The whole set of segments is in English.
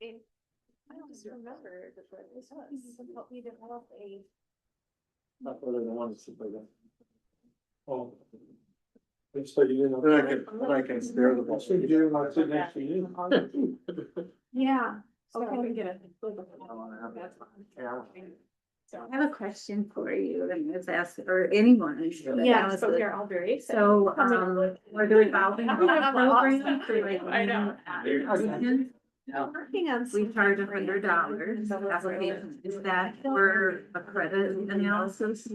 I don't just remember what this was. Help me develop a. Not really the one that's like that. Oh. So you know. Then I can stare the bus. Next to you. Yeah. Okay. We get it. That's fine. So I have a question for you, and was asked, or anyone. Yeah, so here, I'll very. So, we're doing revolving program for like. I know. Applicants. Working on. We charge $100 application. Is that for a credit analysis?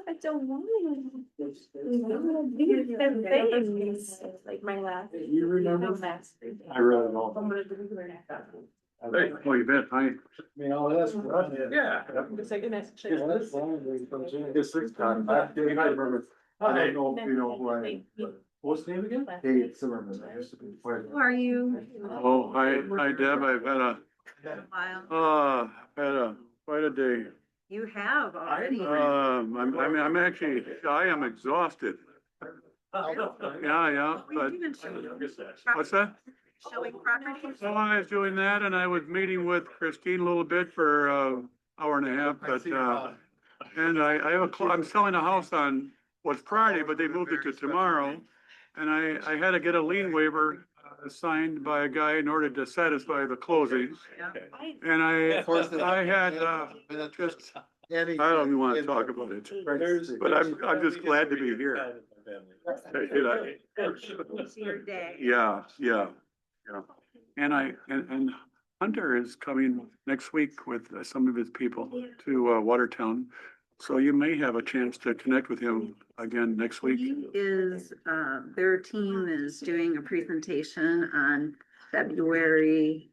I don't want like my last. You remember? Last. I really don't. Hey, oh, you bet, hi. I mean, all that's. Yeah. Just like a nice. It's 6 times. I remember. I don't know if you know who I am. What's his name again? Dave Zimmerman. I used to be. Who are you? Oh, hi Deb, I've Wow. had quite a day. You have already. I'm actually, I am exhausted. Yeah, but, what's that? Showing properties? So I was doing that and I was meeting with Christine a little bit for hour and a half, but, and I have I'm selling a house on what's Friday, but they moved it to tomorrow. And I had to get a lien waiver signed by a guy in order to satisfy the closing. And I had, just, I don't even want to talk about it, but I'm just glad to be here. Your day. Yeah. And Hunter is coming next week with some of his people to Watertown. So you may have a chance to connect with him again next week. He is, their team is doing a presentation on February.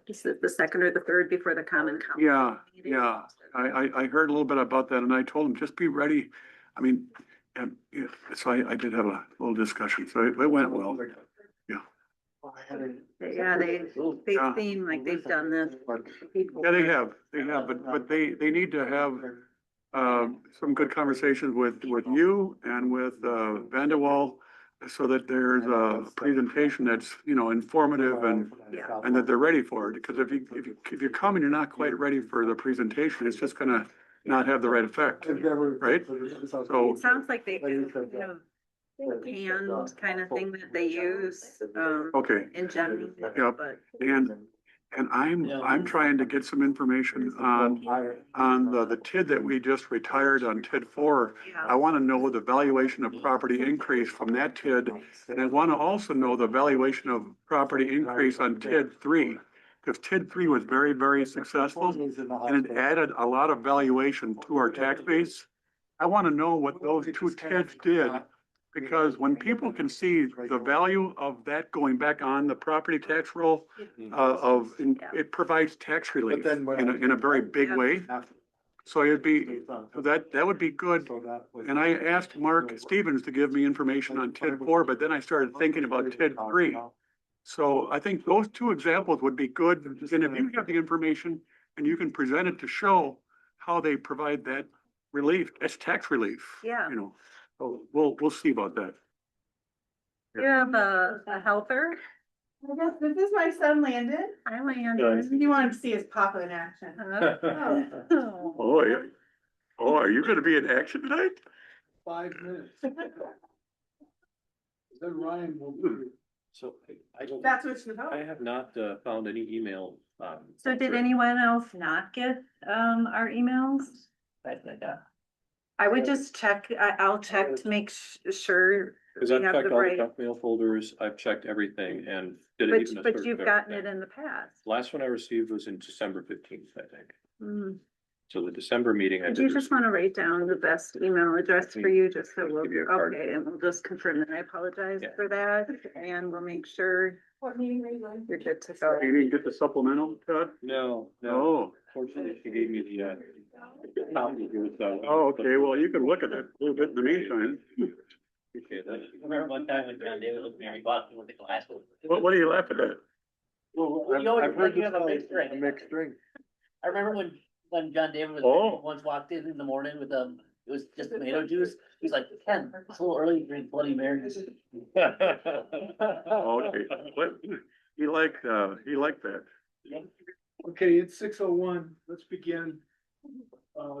Is it the 2nd or the 3rd before the Common Council? Yeah. I heard a little bit about that and I told him, just be ready. I mean, and so I did have a little discussion, so it went well. Yeah, they seem like they've done this. Yeah, they have, but they need to have some good conversations with you and with Vanderwall, so that there's a presentation that's, you know, informative and that they're ready for it. Because if you come and you're not quite ready for the presentation, it's just gonna not have the right effect, right? So It sounds like they, canned kind of thing that they use, okay, in general. Yep. But and I'm trying to get some information on the TID that we just retired on TID 4. I want to know the valuation of property increase from that TID. And I want to also know the valuation of property increase on TID 3. Because TID 3 was very, very successful and it added a lot of valuation to our tax base. I want to know what those two TIDs did. Because when people can see the value of that going back on the property tax roll, it provides tax relief in a very big way. So it'd be, that would be good. And I asked Mark Stevens to give me information on TID 4, but then I started thinking about TID 3. So I think those two examples would be good. And if you have the information and you can present it to show how they provide that relief, that's tax relief. Yeah. You know. So we'll see about that. you have a helper? I guess this is my son Landon. I Landon. He wanted to see his papa in action. Oh. Oh, yeah. Oh, are you gonna be in action tonight? 5 minutes. Then Ryan will do. So I don't, That's what you I hope. have not found any email. So did anyone else not get, our emails? I would just check, I'll check to make sure. Because we I've have checked the all the right- junk mail folders, I've checked everything and did it even a But search you've of gotten it everything. in the past. Last one I received was in December 15th, I think. Mm. So the December meeting. I Do did you just receive. want to write down the best email address for you, just so we'll, Give you a card. okay, and we'll just confirm that. I apologize Yeah. for that, and we'll make sure What meeting are you going? you're good to go. You didn't get the supplemental, Todd? No. Oh, Fortunately, she gave me the copy to give it, so. oh, okay, well, you can look at it a little bit in the meantime. Appreciate that. Remember one time when John David looked Mary Boston with the glasses? What are you laughing at? Well, You always I've heard think you this have a called mixed drink. a mixed drink. I remember when when John David Oh. was once walked in the morning with it was just tomato juice. He's like, Ken, it's a little early to drink Bloody Marys. Okay, what, he liked that. Okay, it's 6:01. Let's begin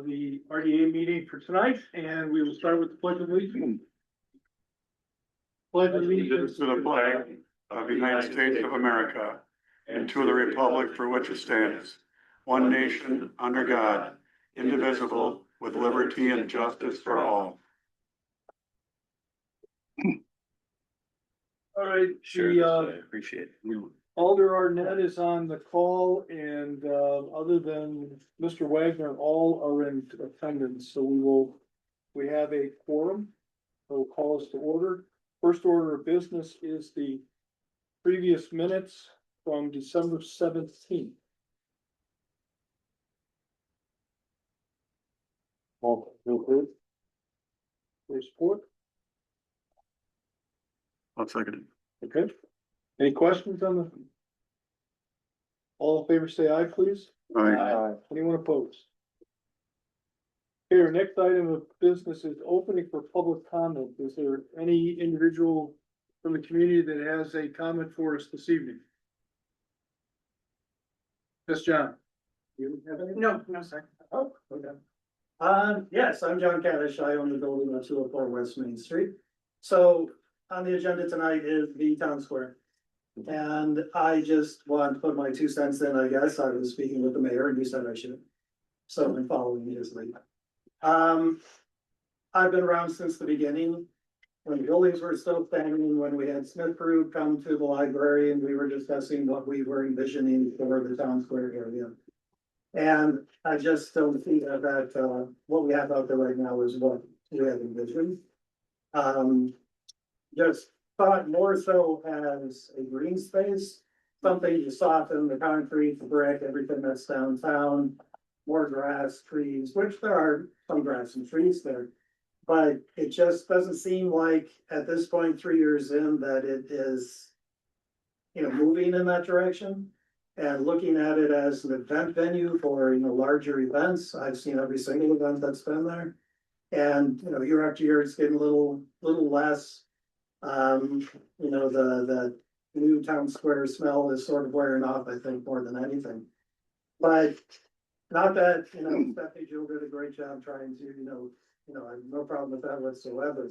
the RDA meeting for tonight, and we will start with the pledge of allegiance. Pledge of allegiance To the flag of the United States of America and to the republic for which it stands, one nation, under God, indivisible, with liberty and justice for all. All right, Appreciate it. Alder Arnett is on the call, and other than Mr. Wagner, all are in attendance, so we have a quorum. Will call us to order. First order of business is the previous minutes from December 17th. All approved. Your support, One second. okay? Any questions on the? All in favor, say aye, please. All right. Anyone opposed? Here, next item of business is opening for public comment. Is there any individual from the community that has a comment for us this evening? Yes, John. You have any? No, no, sir. Oh, okay. Yes, I'm John Caddish. I own the building on 204 West Main Street. So on the agenda tonight is the town square. And I just want to put my 2 cents in, I guess. I was speaking with the mayor and he said I should. So I'm following his lead. I've been around since the beginning. When the buildings were still standing, when we had Smith Group come to the library and we were discussing what we were envisioning for the town square area. And I just don't see that what we have out there right now is what we have envisioned. Just thought more so as a green space, something to soften the concrete, the brick, everything that's downtown. More grass, trees, which there are some grass and trees there. But it just doesn't seem like at this point, 3 years in, that it is, moving in that direction. And looking at it as an event venue for, larger events. I've seen every single event that's been there. And, year after year, it's getting a little less. The new town square smell is sort of wearing off, I think, more than anything. But not that, Stephanie Jill did a great job trying to, I have no problem with that whatsoever.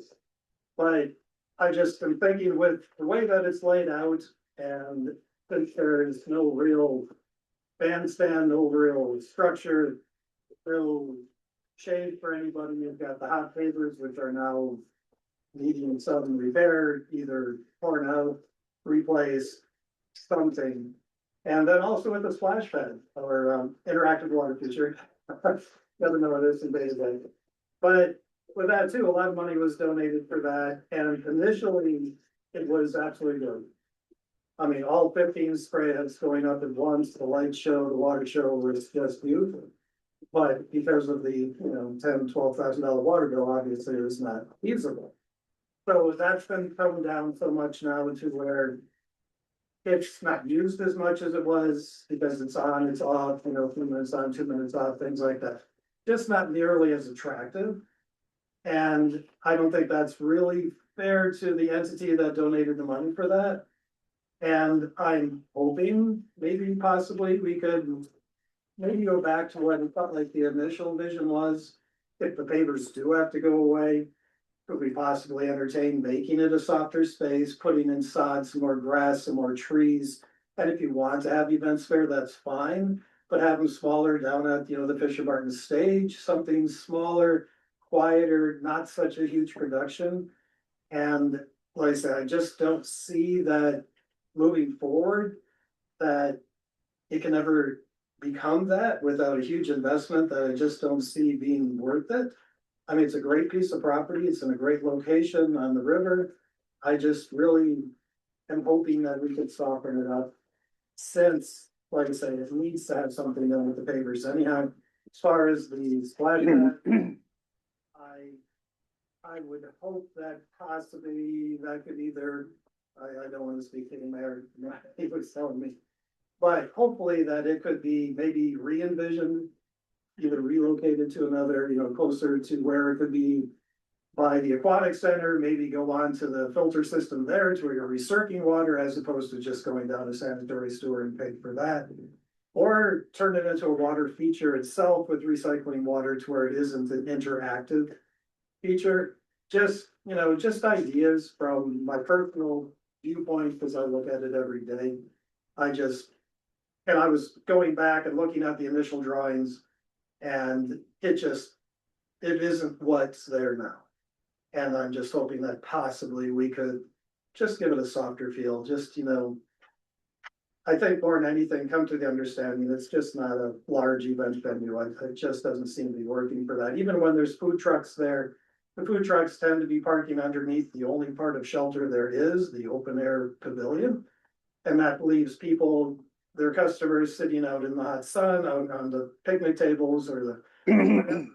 But I just am thinking with the way that it's laid out, and since there is no real bandstand, no real structure, real shade for anybody, you've got the hot pavers, which are now needing some repair, either torn out, replaced, something. And then also with the splash pad or interactive water feature. Never know what it is in Bay Bay. But with that too, a lot of money was donated for that. And initially it was absolutely good. I mean, all 15 spray heads going up at once, the light show, the water show was just beautiful. But because of the, $10,000, $12,000 water bill, obviously it was not feasible. So that's been coming down so much now to where it's not used as much as it was because it's on, it's off, 2 minutes on, 2 minutes off, things like that. Just not nearly as attractive. And I don't think that's really fair to the entity that donated the money for that. And I'm hoping maybe possibly we could maybe go back to what I thought like the initial vision was. If the pavers do have to go away, could we possibly entertain making it a softer space, putting in sod, some more grass, some more trees? And if you want to have events there, that's fine, but have them smaller down at, the Fisher Barton stage, something smaller, quieter, not such a huge production. And like I said, I just don't see that moving forward, that it can ever become that without a huge investment that I just don't see being worth it. I mean, it's a great piece of property. It's in a great location on the river. I just really am hoping that we could soften it up. Since, like I say, it needs to have something done with the pavers anyhow. As far as the splash pad, I would hope that possibly that could either, I don't want to speak to the mayor, he was telling me. But hopefully that it could be maybe re-envisioned either relocated to another, you know, closer to where it could be by the aquatic center, maybe go on to the filter system there to where you're recirculating water as opposed to just going down to sanitary sewer and paying for that. Or turn it into a water feature itself with recycling water to where it isn't an interactive feature. Just, you know, just ideas from my personal viewpoint, because I look at it every day. And I was going back and looking at the initial drawings and it isn't what's there now. And I'm just hoping that possibly we could just give it a softer feel, just, you know. I think more than anything, come to the understanding, it's just not a large event venue. It just doesn't seem to be working for that. Even when there's food trucks there, the food trucks tend to be parking underneath the only part of shelter there is, the open air pavilion. And that leaves people, their customers sitting out in the hot sun, out on the picnic tables or it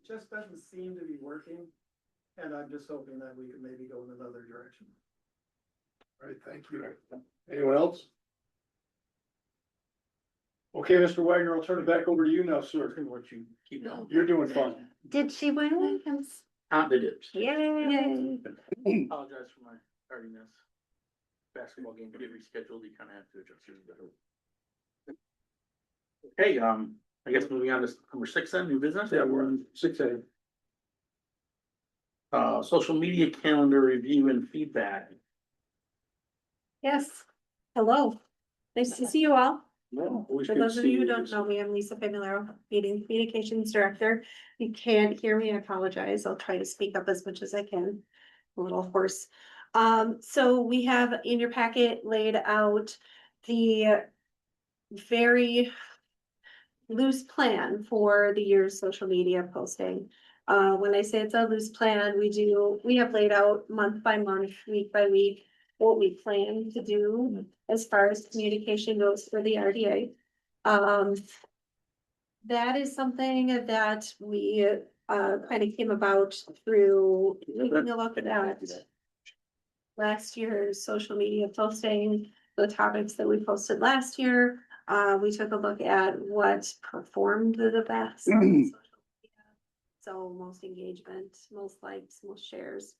just doesn't seem to be working. And I'm just hoping that we can maybe go in another direction. All right, thank you. Anyone else? Okay, Mr. Wagner, I'll turn it back over to you now, sir. What you keep going. You're doing fine. Did she win? They did. Yay. Apologize for my tardiness. Basketball game get rescheduled, you kind of have to adjust your. Okay, I guess moving on to number 6 then, new business. Yeah, we're on 6A. Social media calendar review and feedback. Yes, hello, nice to see you all. Always For good to those of see you who don't know me, I'm Lisa Famularo, Meeting Communications Director. If you can't hear me, I apologize. I'll try to speak up as much as I can. A little hoarse. So we have in your packet laid out the very loose plan for the year's social media posting. When I say it's a loose plan, we have laid out month by month, week by week, what we plan to do as far as communication goes for the RDA. That is something that we kind of came about through taking a look at last year's social media posting, the topics that we posted last year. We took a look at what performed the best on social media. So most engagement, most likes, most shares.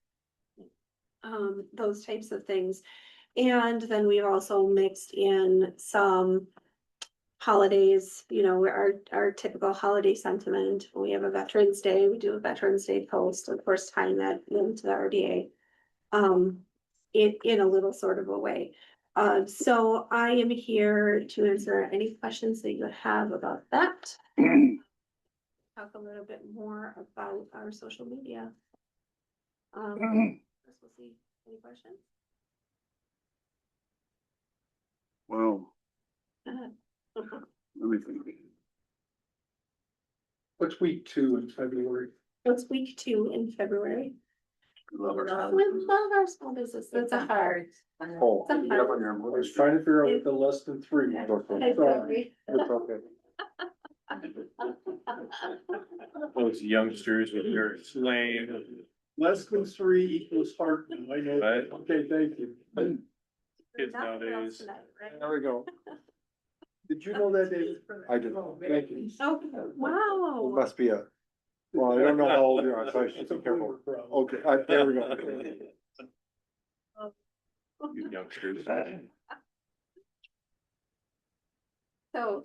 Those types of things. And then we've also mixed in some holidays, you know, our typical holiday sentiment. When we have a Veterans Day, we do a Veterans Day post, of course, tying that into the RDA. In a little sort of a way. So I am here to answer any questions that you have about that. Talk a little bit more about our social media. We'll see. Any questions? Wow, let me think. What's week 2 in February? It's week 2 in February. Love our- We love our small business. That's a hard. Oh, Some you have on your I was motor. trying to figure out what the less than 3 was. Sorry. It's okay. Those youngsters with their slang. Less than 3 equals heart. I know. Right. Okay, thank you. Kids Nothing else nowadays. tonight, right? There we go. Did you know that, David? I did. Thank you. Oh, wow. Must be well, I don't know how old you are, so I should It's a be careful. boomer problem. Okay, there we go. You youngsters. So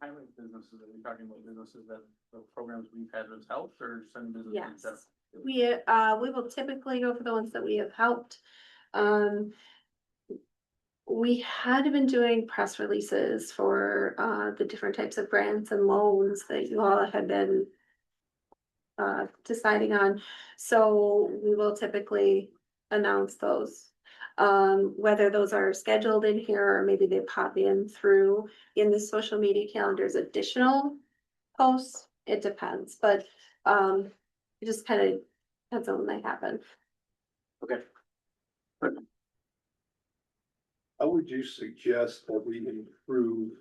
Highlight businesses, are we talking about businesses that, the programs we've had that's helped or some businesses Yes. that? we will typically go for the ones that we have helped. We had been doing press releases for the different types of grants and loans that you all had been deciding on. So we will typically announce those. Whether those are scheduled in here or maybe they pop in through in the social media calendars additional posts, it depends, but it just kind of depends on when they happen. Okay. How would you suggest that we improve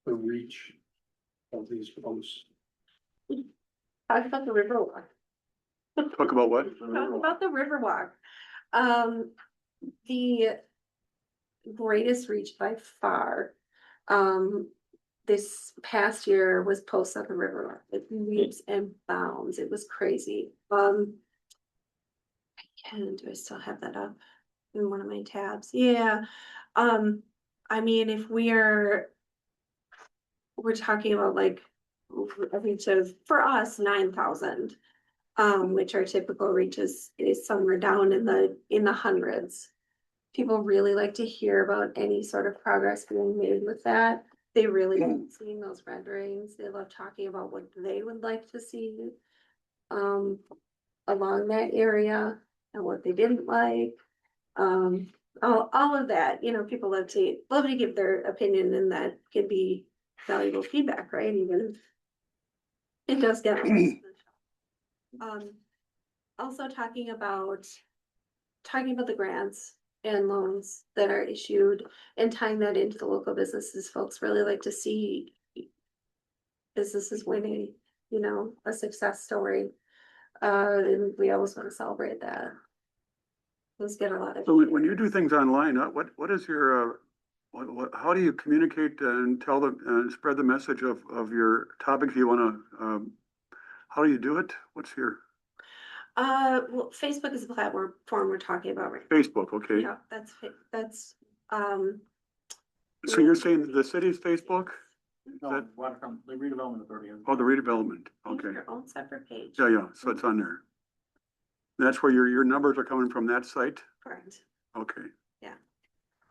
the reach of these posts? Talk about the Riverwalk. Talk about what? Talk about the Riverwalk. The greatest reach by far this past year was posts on the river, it leaps and bounds, it was crazy. Do I still have that up in one of my tabs? Yeah, I mean, if we're talking about like a reach of, for us, 9,000. Which our typical reach is somewhere down in the hundreds. People really like to hear about any sort of progress being made with that. They really love seeing those renderings. They love talking about what they would like to see along that area and what they didn't like. All of that, you know, people love to give their opinion, and that can be valuable feedback, right? Even if it does get lost. Also talking about the grants and loans that are issued and tying that into the local businesses. Folks really like to see businesses winning, you know, a success story. And we always want to celebrate that. Let's get a lot of. So when you do things online, what is your, how do you communicate and tell them and spread the message of your topics you wanna, how do you do it? What's your? Well, Facebook is the platform we're talking about right now. Facebook, okay. Yeah, that's, So you're saying the city's Facebook? No, That- waterfront, the redevelopment authority. Oh, the redevelopment, it's okay. your own separate page. Yeah, so it's on there. That's where your numbers are coming from, that site? Correct. Okay.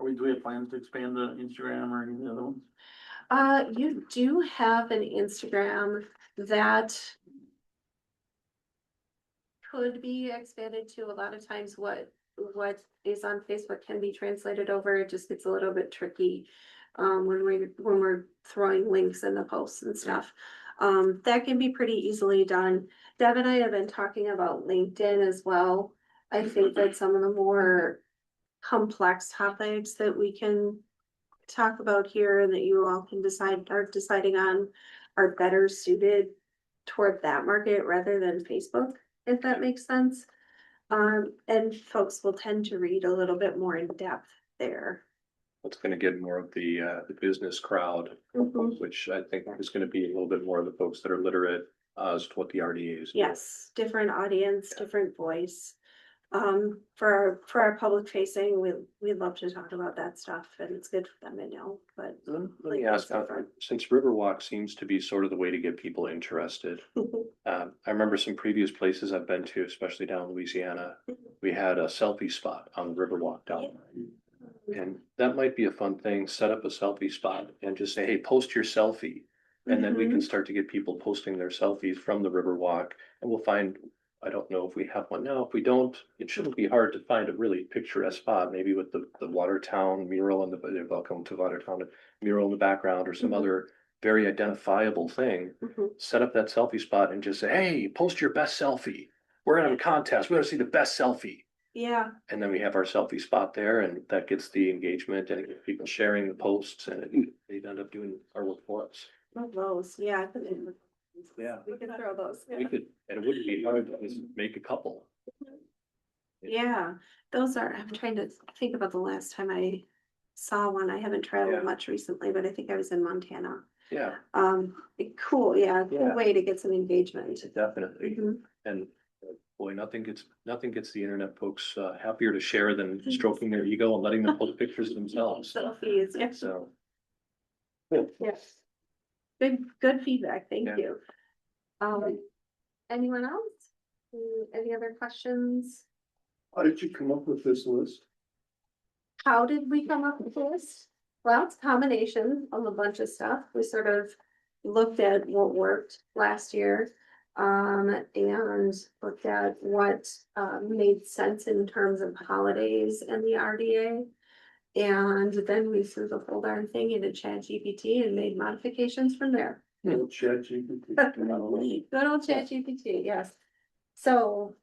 Do we have plans to expand the Instagram or any of the other ones? You do have an Instagram that could be expanded to. A lot of times what is on Facebook can be translated over. It just gets a little bit tricky when we're throwing links in the posts and stuff. That can be pretty easily done. Deb and I have been talking about LinkedIn as well. I think that some of the more complex topics that we can talk about here and that you all can are deciding on are better suited toward that market rather than Facebook, if that makes sense. And folks will tend to read a little bit more in depth there. It's gonna get more of the business crowd, Mhm. which I think is gonna be a little bit more of the folks that are literate as to what the RDA is. Yes, different audience, different voice. For our public facing, we'd love to talk about that stuff, and it's good for them to know, but. Let me like, ask, since Riverwalk seems to be sort of the way to get people interested, I remember some previous places I've been to, especially down in Louisiana, we had a selfie spot on the Riverwalk down there. And that might be a fun thing, set up a selfie spot and just say, hey, post your selfie. And then we can start to get people posting their selfies from the Riverwalk, and we'll find, I don't know if we have one now. If we don't, it shouldn't be hard to find a really picturesque spot, maybe with the Watertown mural and the welcome to Watertown mural in the background, or some other very identifiable thing. Set up that selfie spot and just say, hey, post your best selfie. We're gonna have a contest. We want to see the best selfie. Yeah, And then we have our selfie spot there, and that gets the engagement and it gets people sharing the posts, and they end up doing our work for us. love those, yeah. Yeah. We could throw those. We could, and it wouldn't be hard to just make a couple. Yeah, those are, I'm trying to think about the last time I saw one. I haven't traveled Yeah. much recently, but I think I was in Montana. Yeah, Cool, yeah, cool Yeah. way to get some engagement. definitely. Mhm. And boy, nothing gets the internet folks happier to share than stroking their ego and letting them post pictures of themselves. Selfies, yeah. So. Yes. Good feedback, thank Yeah. you. Anyone else? Any other questions? How did you come up with this list? How did we come up with this? Well, it's a combination of a bunch of stuff. We sort of looked at what worked last year. And looked at what made sense in terms of holidays and the RDA. And then we threw the whole darn thing into ChatGPT and made modifications from there. ChatGPT. Good old ChatGPT, yes. So,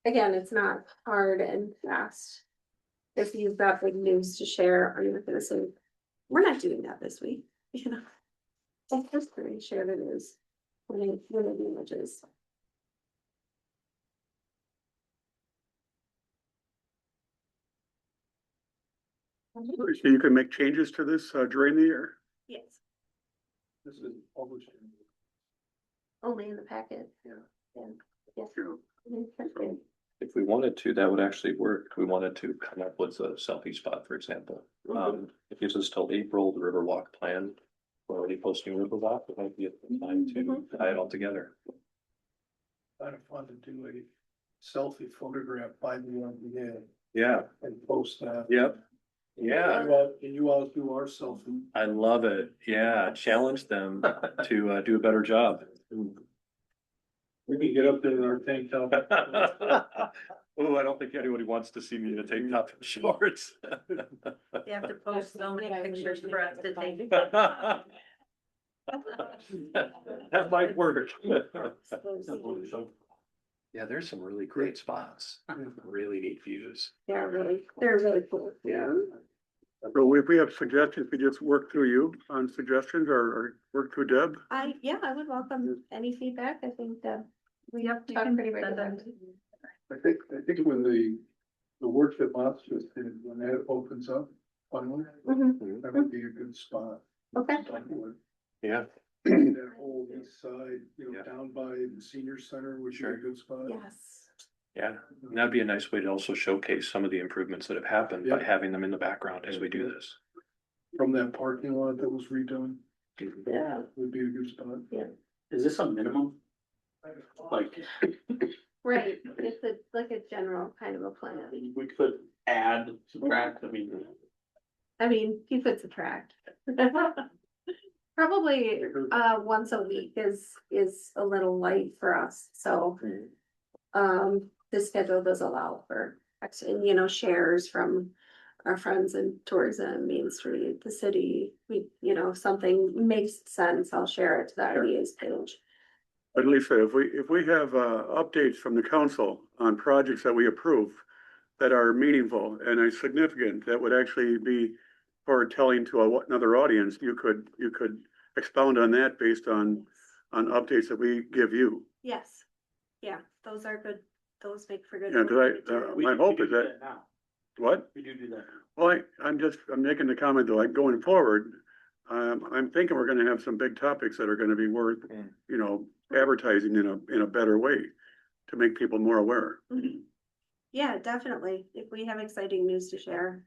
again, it's not hard and fast. If you've got big news to share, are you gonna say, we're not doing that this week, you know? That's just pretty share the news. When the images. So you can make changes to this during the year? Yes. This is published. Only in the packet. Yeah. And, yes. True. If we wanted to, that would actually work. If we wanted to come up with a selfie spot, for example. It gives us till April, the Riverwalk plan. We're already posting Riverwalk, it might be a time to tie it all together. Kind of fun to do a selfie photograph by the NBA Yeah, and post that. yep, yeah, And you all do our selfie. I love it. Yeah, challenge them to do a better job. We can get up there in our tank top. Oh, I don't think anybody wants to see me in a tank top and shorts. You have to post so many pictures for us to take. That might work. Yeah, there's some really great spots, really neat views. They're really cool. Yeah. So if we have suggestions, we just work through you on suggestions or work through Deb? I would welcome any feedback. I think that we Yep, you talk can pretty send regularly. them. I think when the work that Mott's just did, when that opens up, finally, Mhm. that would be a good spot. Okay. Yeah, That whole east side, you know, Yeah. down by the senior center would be a Sure. good spot. Yes. yeah. And that'd be a nice way to also showcase some of the improvements that have happened by Yeah. having them in the background as we do this. From that parking lot that was redone, Yeah. would be a good spot. Is this a minimum? Like, Right. It's like a general kind of a plan. we could add, subtract, I mean, you could subtract. Probably, once a week is a little light for us, so. The schedule does allow for, you know, shares from our friends in tourism, Main Street, the city. We, you know, if something makes sense, I'll share it to the IDA's page. But Lisa, if we have updates from the council on projects that we approve that are meaningful and are significant, that would actually be for telling to another audience, you could expound on that based on updates that we give you. Yes, yeah, those are good, those make for good. Yeah, because my hope is that, now. what? We do that. Well, I'm making the comment though, like going forward, I'm thinking we're gonna have some big topics that are gonna be worth, you know, advertising in a better way to make people more aware. Mhm. Yeah, definitely. If we have exciting news to share.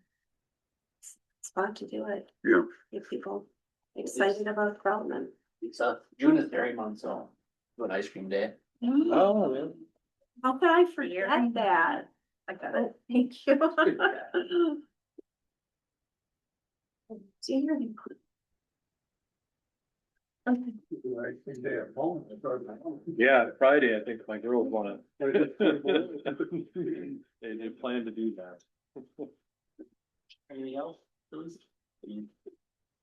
It's fun to do it. Yeah. Get people excited about development. It's June is Dairy Month, so do an ice cream day. Oh, yeah. How could I forget that? I got it. Thank you. Dear. Okay. I think they have home. Yeah, Friday, I think my girls wanna. They plan to do that. Anything else? Please?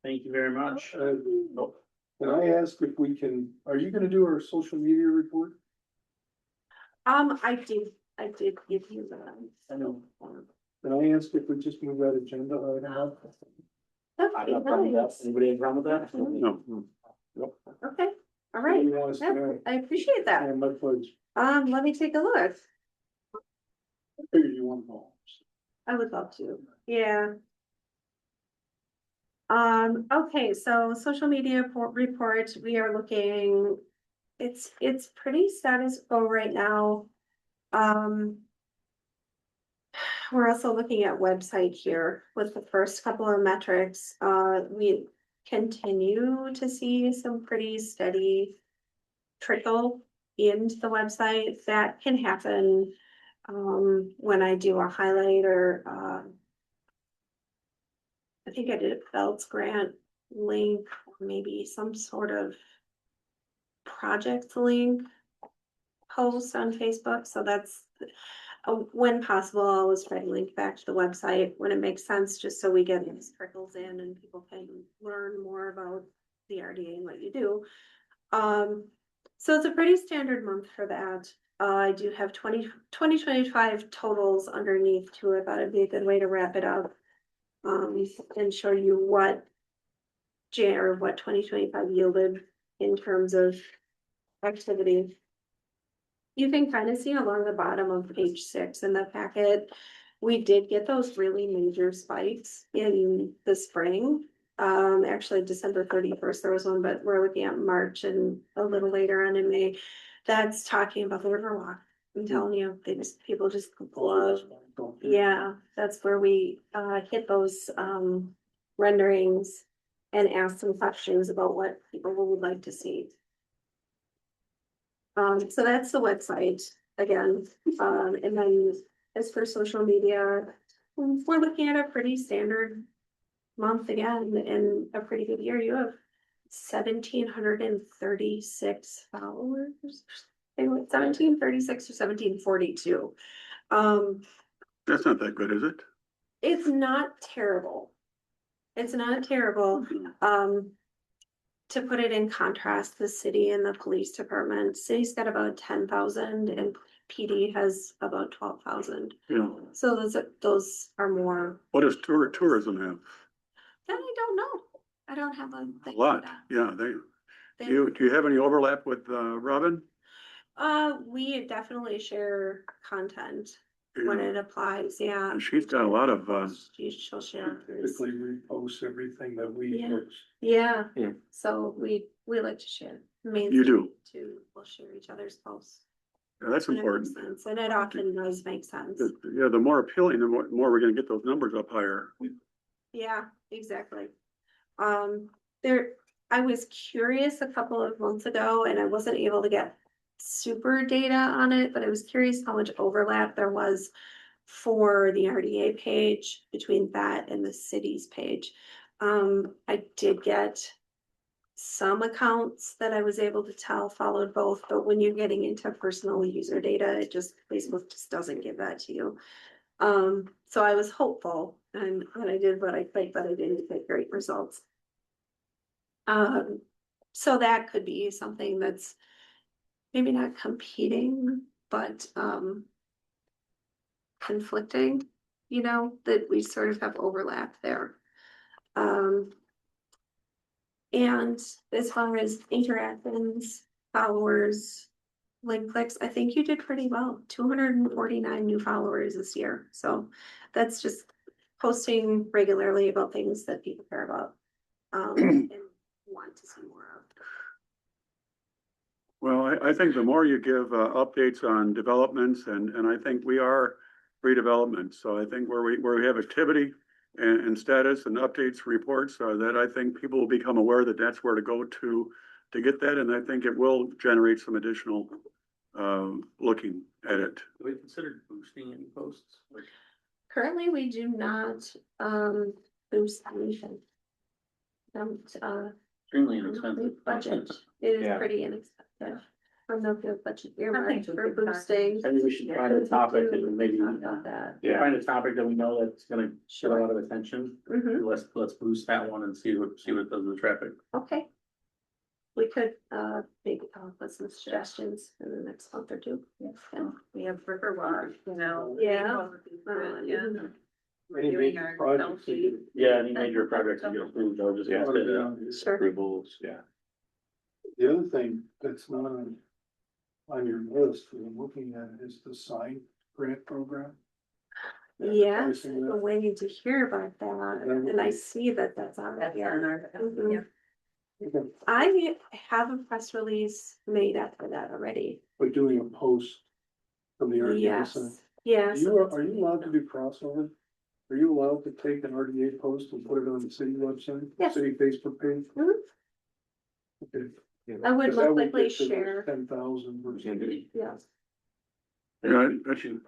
Thank you very much. Can I ask if we can, are you gonna do our social media report? I did give you that. I know. Can I ask if we just move that agenda item up? I'm not problem with that. Anybody have a problem with that? No. Okay, all right. You want us Yeah, to, I appreciate that. my pledge, Let me take a look. I figured you want more. I would love to, yeah. Okay, so social media report, we are looking, it's pretty status quo right now. We're also looking at website here with the first couple of metrics. We continue to see some pretty steady trickle into the website. That can happen when I do a highlight or I think I did a Belts grant link, or maybe some sort of project link post on Facebook. So that's when possible, I always try to link back to the website when it makes sense, just so we get these trickles in and people can learn more about the RDA and what you do. So it's a pretty standard month for that. I do have 2025 totals underneath too. I thought it'd be a good way to wrap it up. And show you what 2025 yielded in terms of activity. You can kind of see along the bottom of page 6 in the packet, we did get those really major spikes in the spring. Actually December 31st, there was one, but we're looking at March and a little later on in May. That's talking about the Riverwalk. I'm telling you, people just love, yeah, that's where we, hit those, renderings and ask some questions about what people would like to see. So that's the website again, and then as for social media, we're looking at a pretty standard month again, and a pretty good year. You have 1,736 followers. 1736 or 1742. That's not that good, is it? It's not terrible. It's not terrible. To put it in contrast, the city and the police department, city's got about 10,000 and PD has about 12,000. Yeah. So those are more. What does tourism have? That I don't know. I don't have a A thing for lot, that. yeah, do you have any overlap with, Robin? We definitely share content when Yeah. it applies, yeah. And she's got a lot of, She'll share. hers. Typically repost everything that we Yeah. post. Yeah, Yeah. so we like to share. Main You do. Too, we'll share each other's posts. yeah, that's when it makes important. sense, and it often does make sense. Yeah, the more appealing, the more we're gonna get those numbers up higher. Yeah, exactly. I was curious a couple of months ago and I wasn't able to get super data on it, but I was curious how much overlap there was for the RDA page between that and the city's page. I did get some accounts that I was able to tell followed both, but when you're getting into personal user data, Facebook just doesn't give that to you. So I was hopeful and I did what I could, but I didn't get great results. So that could be something that's maybe not competing, but conflicting, that we sort of have overlap there. And as far as interactions, followers, link clicks, I think you did pretty well. 249 new followers this year. So that's just posting regularly about things that people care about and want to see more of. Well, I think the more you give, updates on developments and I think we are redevelopment. So I think where we have activity and status and updates, reports, that I think people will become aware that that's where to go to get that. And I think it will generate some additional, looking at it. Do we consider boosting any posts? Like, Currently, we do not boost anything. Don't extremely inexpensive. budget. It is Yeah. pretty inexpensive. From the field budget earmarked think we for could talk- boosting. Maybe we should find a topic and maybe Talk about that. Yeah. find a topic that we know that's gonna get a lot of attention. Mhm. Let's boost that one and see what it does with traffic. Okay. We could maybe come up with some suggestions in the next month or two. Yeah. We have Riverwalk, Yeah. Yeah. We're Any doing major our projects that selfie. you- Yeah, any major projects that get approved, I'll just. Yeah. Put it on. Sure. Approvals, yeah. The other thing that's not on your list we're looking at is the sign grant program. Yes, Advertising I'm that. waiting to hear about that, and I see that that's on That's here. on our, Mhm. yeah. I have a press release made up for that already. By doing a post from the RDA sign. Yes, yes. Are you allowed to do crossover? Are you allowed to take an RDA post and put it on the city website? Yes. City Facebook page? Mhm. Okay. I would 'Cause that most likely get to share, 10,000 versus. yes, Yeah,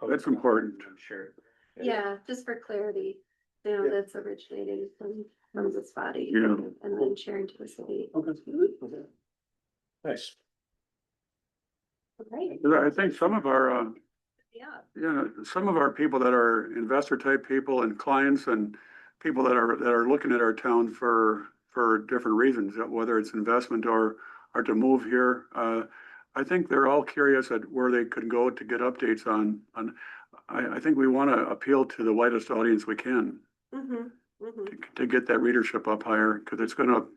that's important. Sure. yeah, just for clarity, Yeah. that's originating from this body. Yeah. And then sharing to the city. Okay. Mhm. Nice. Okay, I think some of our, yeah, some of our people that are investor type people and clients and people that are looking at our town for different reasons, whether it's investment or to move here. I think they're all curious at where they could go to get updates on. I think we want to appeal to the widest audience we can to get that readership up higher because it's gonna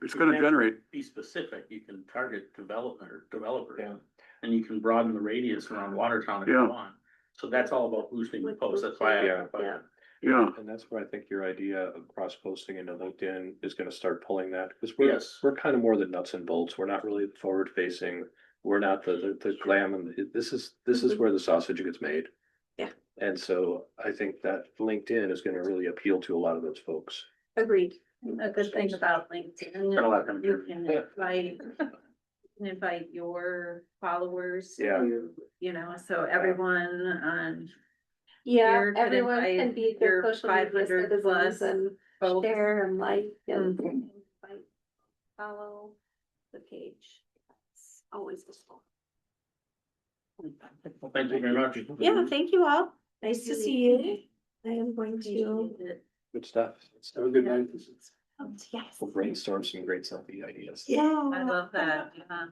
generate. Be specific, you can target development or developers. Yeah. And you can broaden the radius around Watertown if Yeah. you want. So that's all about boosting the With post, that's why I. boosting, yeah. Yeah, And that's where I think your idea of cross-posting into LinkedIn is gonna start pulling that, because Yes. we're kind of more the nuts and bolts. We're not really forward-facing. We're not the glam, and this is where the sausage gets made. Yeah. And so I think that LinkedIn is gonna really appeal to a lot of those folks. Agreed. A good thing about LinkedIn, Got a lot coming you through. can invite your followers. Yeah. You know, so everyone on Yeah, Here could everyone can invite be your good social media 500 citizens plus and folks. share and like and Mhm. invite, follow the page. It's always useful. Well, thank you very much. Yeah, thank you all. Nice to see you. I am going to, Good stuff. Have a good night. yes. We'll brainstorm some great selfie ideas. Yeah. I love that, yeah.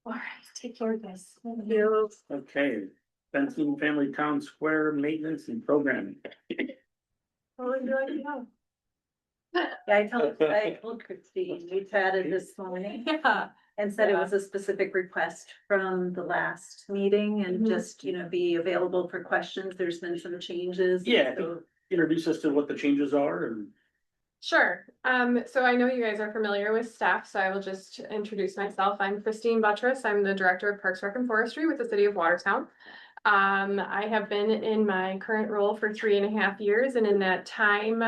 All right, take care, guys. Thank you. Okay, Benson Family Town Square Maintenance and Programming. What would you like to know? Yeah, I told Christine, we chatted this morning Yeah. and said it was a specific request from the last meeting and Mhm. just, you know, be available for questions. There's been some changes. Yeah. So Introduce us to what the changes are and. Sure. So I know you guys are familiar with staff, so I will just introduce myself. I'm Christine Buttress. I'm the Director of Parks, Rec, and Forestry with the City of Watertown. I have been in my current role for 3.5 years, and in that time,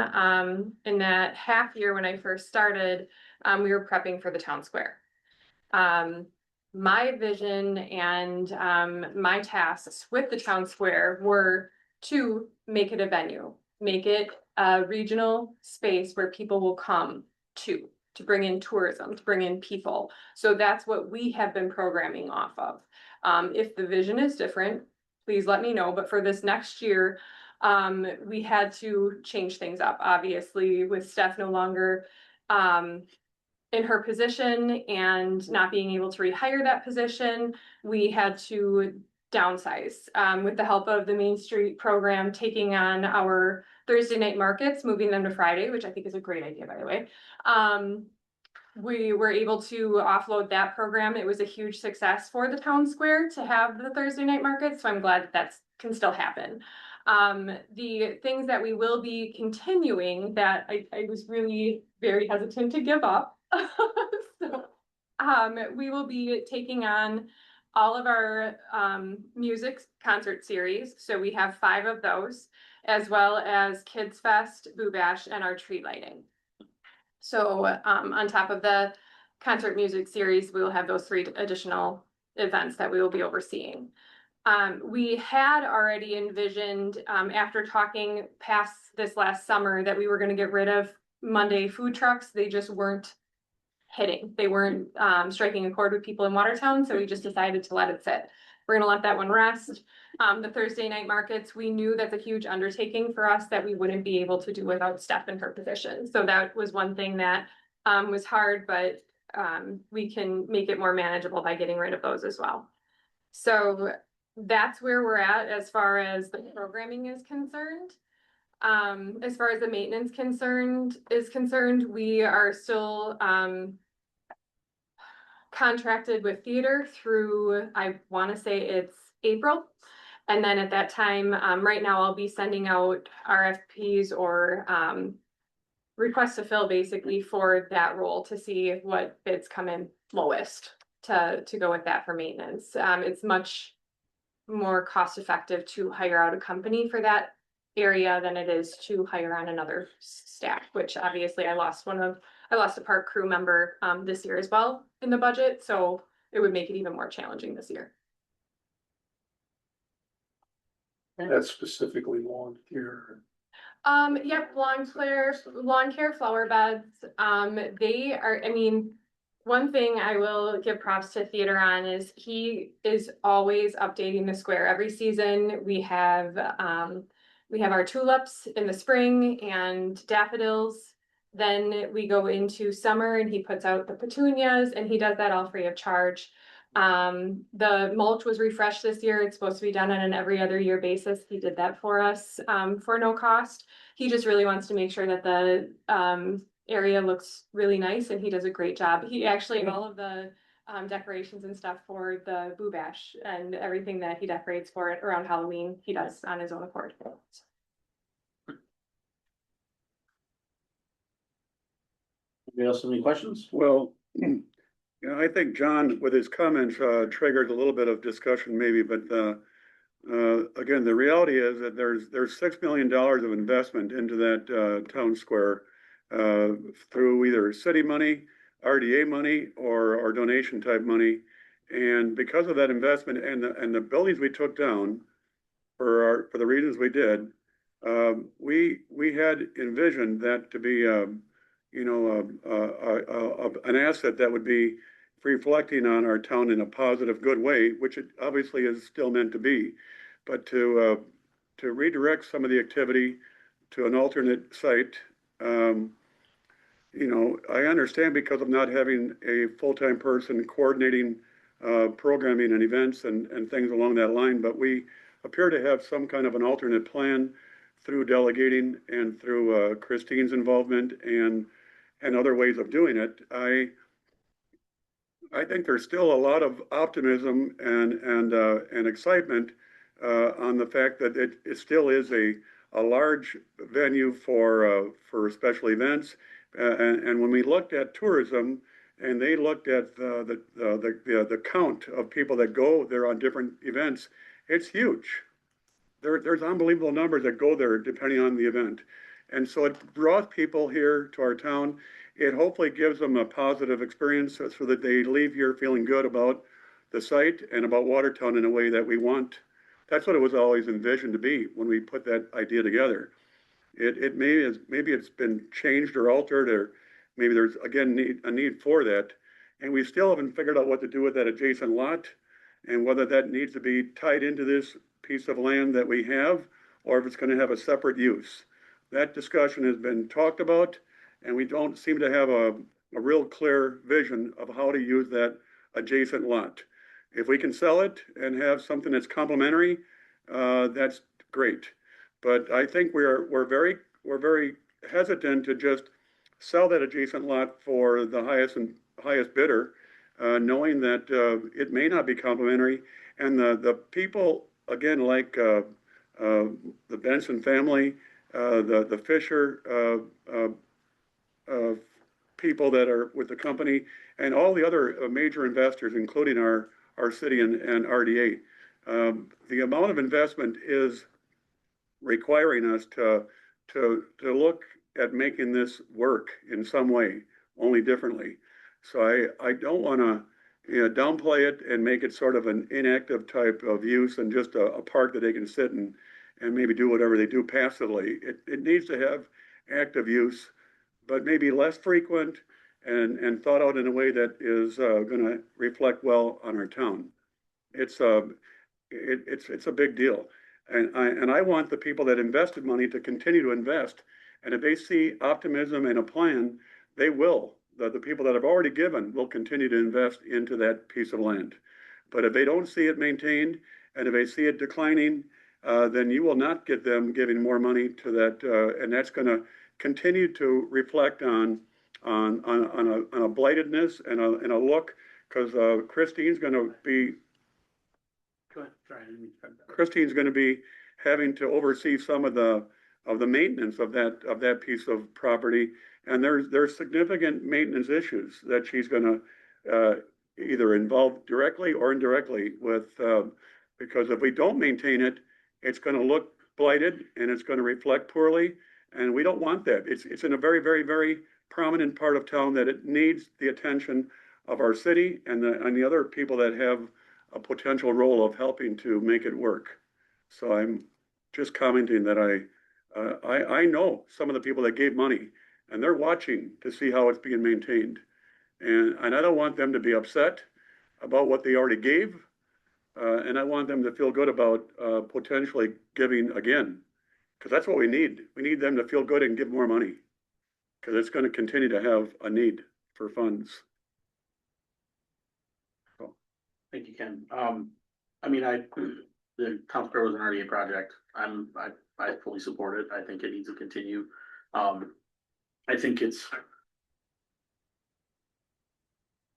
in that half year when I first started, we were prepping for the town square. My vision and my tasks with the town square were to make it a venue, make it a regional space where people will come to bring in tourism, to bring in people. So that's what we have been programming off of. If the vision is different, please let me know. But for this next year, we had to change things up, obviously, with Steph no longer in her position and not being able to rehire that position. We had to downsize with the help of the Main Street program, taking on our Thursday night markets, moving them to Friday, which I think is a great idea, by the way. We were able to offload that program. It was a huge success for the town square to have the Thursday night market, so I'm glad that can still happen. The things that we will be continuing that I was really very hesitant to give up. So, we will be taking on all of our music concert series. So we have 5 of those, as well as Kids Fest, Boo Bash, and our tree lighting. So on top of the concert music series, we will have those 3 additional events that we will be overseeing. We had already envisioned, after talking past this last summer, that we were going to get rid of Monday food trucks. They just weren't hitting. They weren't striking a chord with people in Watertown, so we just decided to let it sit. We're gonna let that one rest. The Thursday night markets, we knew that's a huge undertaking for us that we wouldn't be able to do without Steph in her position. So that was one thing that was hard, but we can make it more manageable by getting rid of those as well. So that's where we're at as far as the programming is concerned. As far as the maintenance is concerned, we are still contracted with theater through, I want to say it's April. And then at that time, right now I'll be sending out RFPs or requests to fill basically for that role to see what bids come in lowest to go with that for maintenance. It's much more cost effective to hire out a company for that area than it is to hire on another staff, which obviously I lost a park crew member this year as well in the budget, so it would make it even more challenging this year. That's specifically lawn care. Yep, lawn care, flower beds. They are, I mean, one thing I will give props to theater on is he is always updating the square every season. We have our tulips in the spring and daffodils. Then we go into summer and he puts out the petunias and he does that all free of charge. The mulch was refreshed this year. It's supposed to be done on an every other year basis. He did that for us for no cost. He just really wants to make sure that the area looks really nice and he does a great job. He actually, all of the decorations and stuff for the Boo Bash and everything that he decorates for it around Halloween, he does on his own accord. Anybody else have any questions? Well, yeah, I think John, with his comments, triggered a little bit of discussion maybe, but, again, the reality is that there's $6 million of investment into that, town square, through either city money, RDA money, or donation type money. And because of that investment and the buildings we took down for the reasons we did, we had envisioned that to be, an asset that would be reflecting on our town in a positive, good way, which it obviously is still meant to be. But to redirect some of the activity to an alternate site, I understand because of not having a full-time person coordinating programming and events and things along that line, but we appear to have some kind of an alternate plan through delegating and through Christine's involvement and other ways of doing it. I think there's still a lot of optimism and excitement on the fact that it still is a large venue for special events. And when we looked at tourism and they looked at the count of people that go there on different events, it's huge. There's unbelievable numbers that go there depending on the event. And so it draws people here to our town. It hopefully gives them a positive experience so that they leave here feeling good about the site and about Watertown in a way that we want. That's what it was always envisioned to be when we put that idea together. Maybe it's been changed or altered, or maybe there's again a need for that. And we still haven't figured out what to do with that adjacent lot and whether that needs to be tied into this piece of land that we have, or if it's going to have a separate use. That discussion has been talked about, and we don't seem to have a real clear vision of how to use that adjacent lot. If we can sell it and have something that's complementary, that's great. But I think we're very hesitant to just sell that adjacent lot for the highest bidder, knowing that it may not be complementary, and the people again like the Benson family, the Fisher people that are with the company, and all the other major investors, including our city and RDA. The amount of investment is requiring us to look at making this work in some way, only differently. So I don't want to downplay it and make it sort of an inactive type of use and just a park that they can sit and maybe do whatever they do passively. It needs to have active use, but maybe less frequent and thought out in a way that is going to reflect well on our town. It's a big deal. And I want the people that invested money to continue to invest. And if they see optimism and a plan, they will. The people that have already given will continue to invest into that piece of land. But if they don't see it maintained, and if they see it declining, then you will not get them giving more money to that. And that's going to continue to reflect on a blightedness and a look, because Christine's going to be having to oversee some of the maintenance of that piece of property, and there's significant maintenance issues that she's going to either involve directly or indirectly with, because if we don't maintain it, it's going to look blighted and it's going to reflect poorly, and we don't want that. It's in a very, very, very prominent part of town that it needs the attention of our city and the other people that have a potential role of helping to make it work. So I'm just commenting that I know some of the people that gave money, and they're watching to see how it's being maintained. And I don't want them to be upset about what they already gave. And I want them to feel good about potentially giving again, because that's what we need. We need them to feel good and give more money, because it's going to continue to have a need for funds. Thank you, Ken. The town square was an RDA project. I fully support it. I think it needs to continue. I think it's,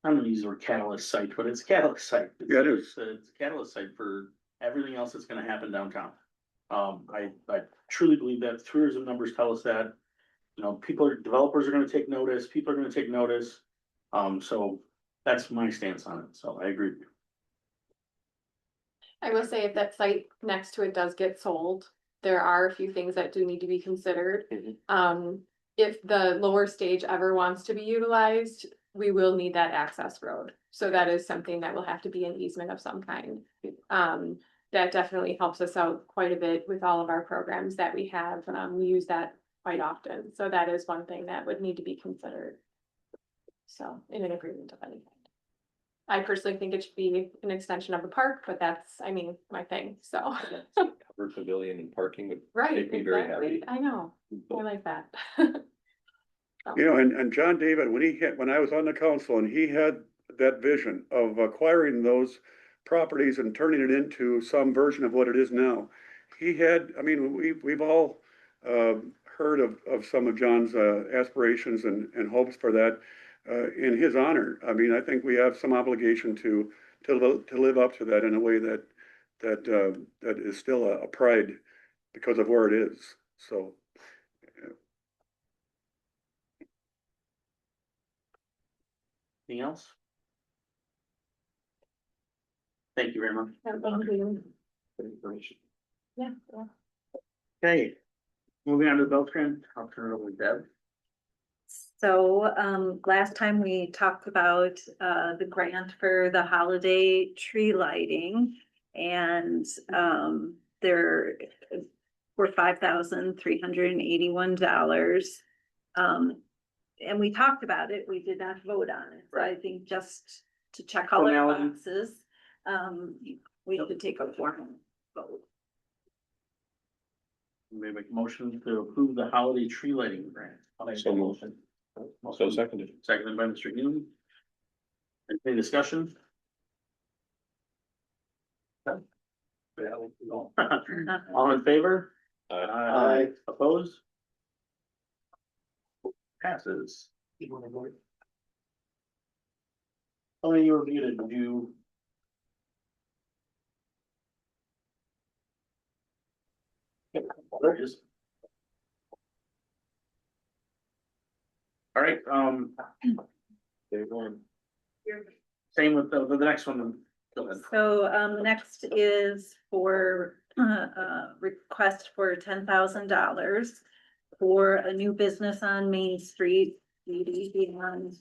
I'm gonna use the word catalyst site, but it's a catalyst site. Yeah, it is. It's a catalyst site for everything else that's gonna happen downtown. I truly believe that. Tourism numbers tell us that. You know, developers are gonna take notice, people are gonna take notice. So that's my stance on it, so I agree with you. I will say if that site next to it does get sold, there are a few things that do need to be considered. If the lower stage ever wants to be utilized, we will need that access road. So that is something that will have to be an easement of some kind. That definitely helps us out quite a bit with all of our programs that we have. We use that quite often. So that is one thing that would need to be considered. So in an agreement of any kind. I personally think it should be an extension of the park, but that's, I mean, my thing, so. Covered pavilion and parking would Right, make me very exactly. happy. I know, I like that. You know, and John David, when I was on the council and he had that vision of acquiring those properties and turning it into some version of what it is now. I mean, we've all, heard of some of John's, aspirations and hopes for that, in his honor. I mean, I think we have some obligation to live up to that in a way that is still a pride because of where it is, so. Anything else? Thank you very much. Good information. Yeah. Okay, moving on to the Beltran, I'll turn it over to Deb. So, last time we talked about, the grant for the holiday tree lighting. And, there were $5,381. And we talked about it, we did not vote on it, so I think just to check all our Formality. boxes, we should take a formal vote. We make a motion to approve the holiday tree lighting grant. So moved. So seconded. Seconded by Mr. Hume. Any discussion? All in favor? Aye. Opposed? Passes. How many of you to do? There it is. All right, same with the next one. Go ahead. So, next is for, request for $10,000 for a new business on Main Street, Beauty Beyond.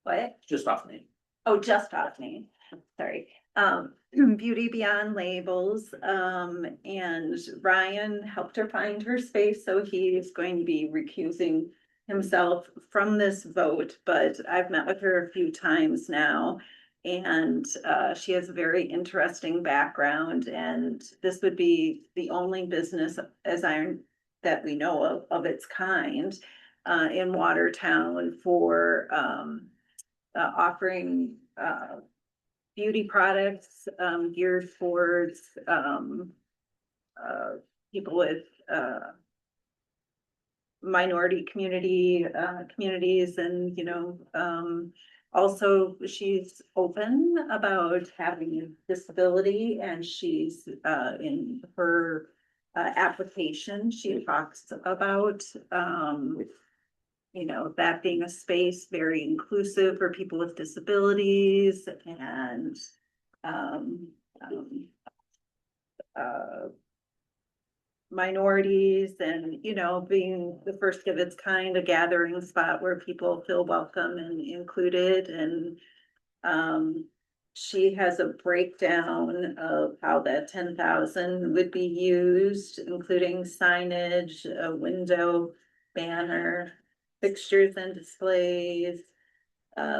What? Just off name. Oh, just off Main, sorry. Beauty Beyond Labels, and Ryan helped her find her space, so he is going to be recusing himself from this vote, but I've met with her a few times now. And she has a very interesting background, and this would be the only business that we know of its kind in Watertown for offering beauty products geared towards people with minority communities, and also she's open about having a disability, and she's in her application she talks about that being a space very inclusive for people with disabilities and minorities, and being the first of its kind, a gathering spot where people feel welcome and included. And she has a breakdown of how that 10,000 would be used, including signage, a window banner, fixtures and displays,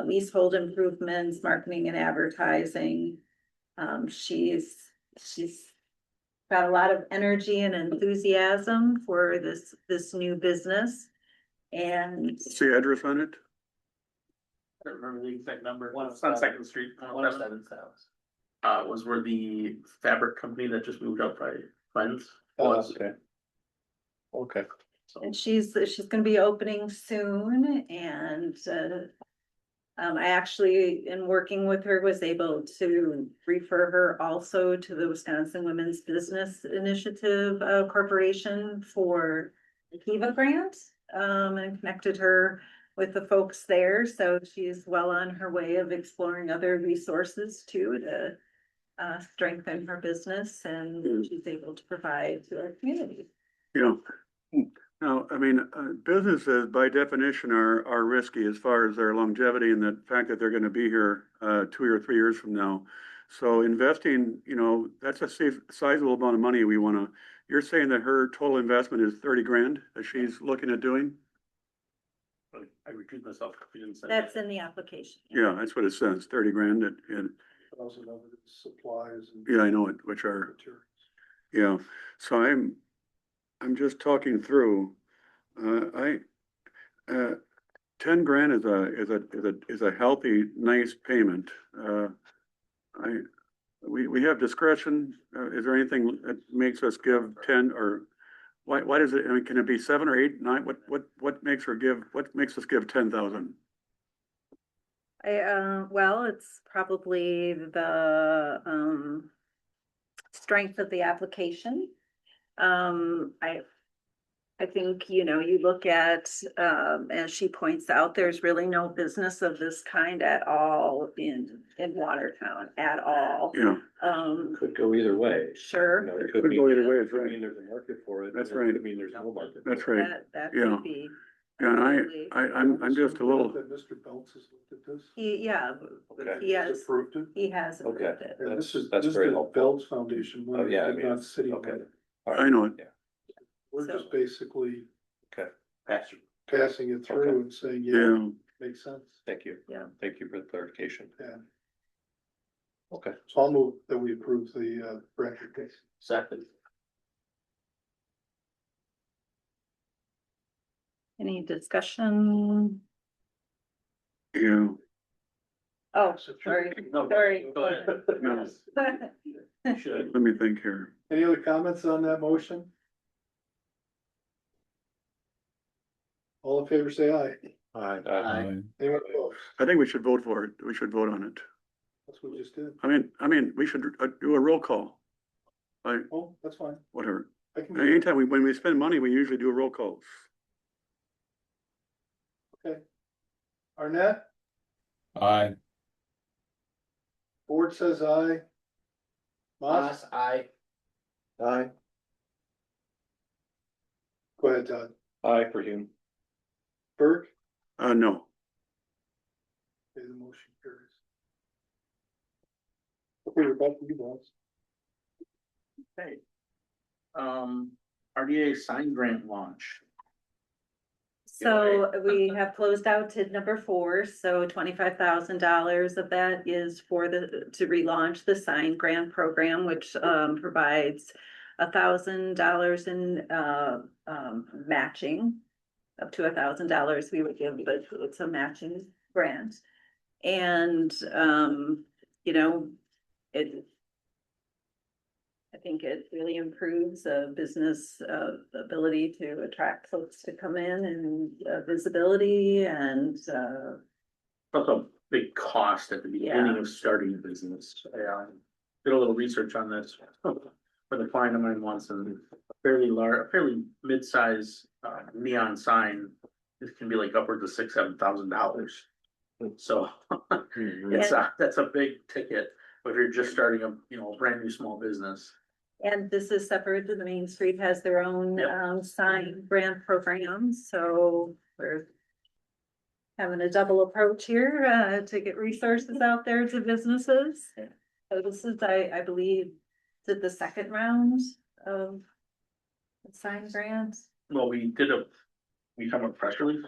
leasehold improvements, marketing and advertising. She's got a lot of energy and enthusiasm for this new business. And What's the address on it? I don't remember the exact number. One oh It's on seven. Second Street. 107 sounds. Was where the fabric company that just moved out by Friends Oh, was. okay. Okay. So, And she's gonna be opening soon, and I actually, in working with her, was able to refer her also to the Wisconsin Women's Business Initiative Corporation for the Kiva grant. and connected her with the folks there, so she's well on her way of exploring other resources too to strengthen her business, and she's able to provide to our community. You know, now, I mean, businesses by definition are risky as far as their longevity and the fact that they're gonna be here, 2 or 3 years from now. So investing, you know, that's a sizable amount of money we wanna, you're saying that her total investment is 30 grand that she's looking at doing? I recuse myself. If you didn't say That's that. in the application. Yeah, that's what it says, 30 grand and, Also, supplies and. yeah, I know it, which are, materials. yeah. So I'm just talking through, I, 10 grand is a healthy, nice payment. We have discretion. Is there anything that makes us give 10 or why does it, I mean, can it be 7 or 8, 9? What makes us give 10,000? Well, it's probably the, strength of the application. I think, you know, you look at, as she points out, there's really no business of this kind at all in Watertown at all. Yeah, Could go either way. Sure. You know, it could mean- go either way, that's could right. mean there's a market for it. That's and it right. could mean there's no market. That's for it. right. That Yeah. could be. Yeah, and absolutely. I'm just a little, That Mr. Belts has looked at this. Yeah, Okay. he has, Approved it. he has Okay. approved it. And this is, That's this is very the helpful. Belts Foundation. Oh, yeah, I money, mean, not city. okay. money. All right. I know it. Yeah. We're So- just basically Okay, Pastor. passing it through Okay. and saying, yeah, Yeah, makes sense. thank you. Yeah. Thank you for the clarification. Yeah. Okay. So I'll move that we approve the, record case. Second. Any discussion? yeah. Oh, sorry, No, sorry. go ahead. No. You should. Let me think here. Any other comments on that motion? All in favor, say aye. Aye. Anyone opposed? I think we should vote for it. We should vote on it. That's what we just did. I mean, we should do a roll call. Oh, that's fine. Whatever. I can do that. Anytime when we spend money, we usually do a roll call. Okay. Arnett, Aye. board says aye. Moss, Aye. Aye. go ahead, Todd. Aye for Hume. Burke, No. okay, the motion carries. Okay, we're back to you, boss. Okay. RDA sign grant launch. So we have closed out to number 4, so $25,000 of that is for to relaunch the sign grant program, which provides $1,000 in matching. Up to $1,000 we would give, but it's a matching grant. And you know, I think it really improves a business ability to attract folks to come in and visibility and That's a big cost at the beginning Yeah. of starting a business. I did a little research on this for the client of mine once, and a fairly mid-size neon sign. This can be like upwards of $6,000-7,000. So it's that's a big ticket, but if you're just starting a brand new small business. and this is separate. The Main Street has their own Yep. sign grant program, so we're having a double approach here to get resources out there to businesses. So this is, I believe, the second round of sign grants. Well, we come a press release.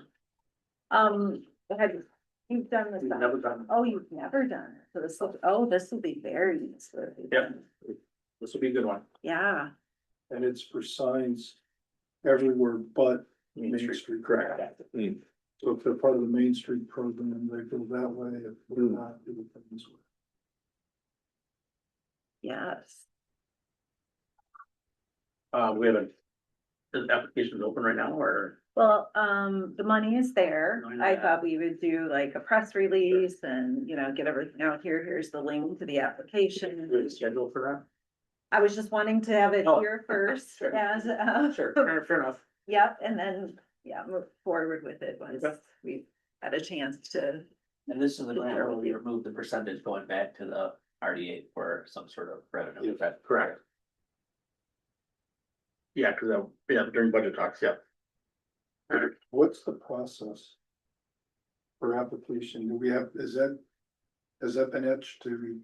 You've done this. We've never done. Oh, you've never done it. So this will be very useful. Yep. This will be a good one. Yeah, And it's for signs everywhere but Main Main Street. Street. Correct. So if they're part of the Main Street program, they go that way, if they're not, they would come this way. yes. We have the application open right now, or? Well, the money is there. I know I that. thought we would do like a press release and, get everything out here. Here's the link to the Do we have application. a schedule for I was just wanting to have it Oh. here first Sure. as, that? Sure, fair enough. yep, and then yeah, move forward with it once Okay. we've had a chance to. And this is the grant where we remove the percentage going back to the RDA for some sort of revenue. Correct. Yeah, cause that, yeah, during budget talks, yeah. What's the process for application? Do we have, has that been etched to,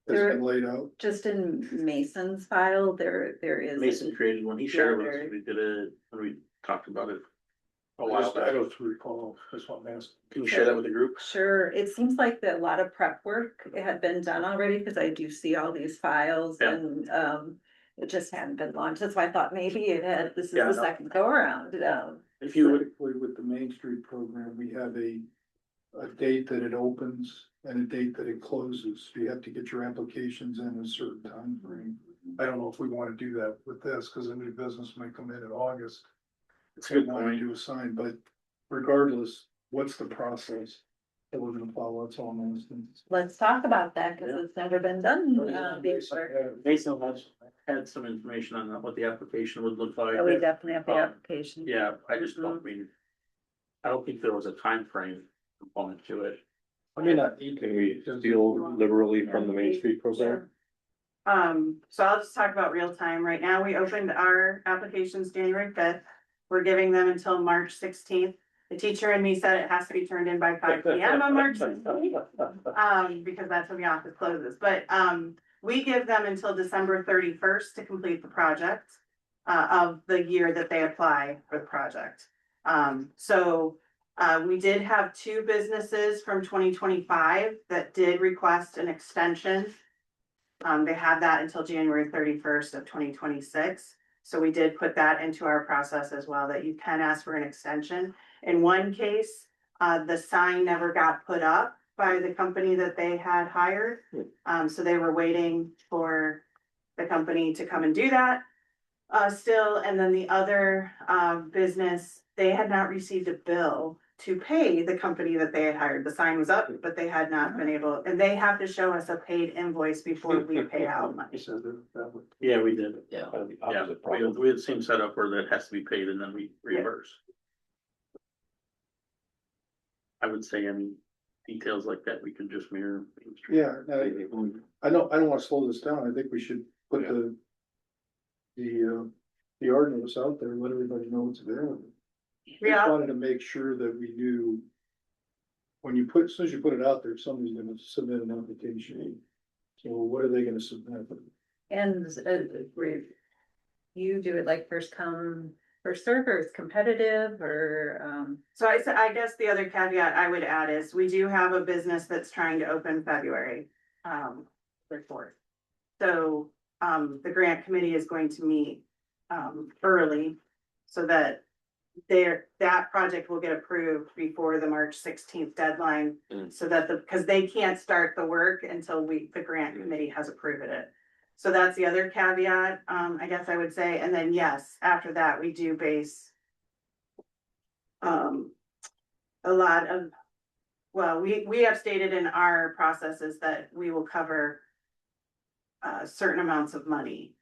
has it been laid out? Just in Mason's file, there is. Mason created one, he shared with us, Yeah, when we did it, when we talked about it. A I while just- I back, don't recall, that's what I'm asking. can you share that with the group? Sure, it seems like that a lot of prep work had been done already, because I do see all these files Yeah. and, it just hadn't been launched, that's why I thought maybe it had, this is Yeah, the no. second go around, If you would, Typically with the Main Street program, we have a date that it opens and a date that it closes. You have to get your applications in a certain time frame. I don't know if we want to do that with this, because a new business might come in August. it's a good Want to point. do a sign, but regardless, what's the process that we're gonna follow? That's all I'm asking. let's talk about that, because Yeah. it's never been done, before. Mason had some information on what the application would look like. So we definitely have the Um, application. Yeah, I just don't mean, I don't think there was a time frame component to it. I mean, not need Can we steal liberally from the Main Street program? So I'll just talk about real time. Right now, we opened our applications January 5th. We're giving them until March 16th. The teacher and me said it has to be turned in by 5 PM on March 16th. Because that's when the office closes, but, we give them until December 31st to complete the project. Of the year that they apply for the project. We did have 2 businesses from 2025 that did request an extension. They had that until January 31st of 2026. So we did put that into our process as well, that you can ask for an extension. In one case, the sign never got put up by the company that they had hired. So they were waiting for the company to come and do that. Still, and then the other, business, they had not received a bill to pay the company that they had hired. The sign was up, but they had not been able, and they have to show us a paid invoice before we pay out money. Yeah, we did. Yeah. Kind of the Yeah, opposite we problem. had the same setup where that has to be paid and then we reimburse. I would say, I mean, details like that, we can just mirror. Main Street. Yeah, I don't wanna slow this down. I think we should put the ordinance out there, and let everybody know what's available. Just Yeah. wanted to make sure that we knew. When you as soon as you put it out there, somebody's gonna submit an application. So what are they gonna submit? And, you do it like first come, first serve, or it's competitive, or, So I guess the other caveat I would add is we do have a business that's trying to open February, report. So, the grant committee is going to meet, early so that that project will get approved before the March 16th deadline. So that because they can't start the work until the grant committee has approved it. So that's the other caveat, I guess I would say, and then yes, after that, we do base. A lot of, well, we have stated in our processes that we will cover. Certain amounts of money.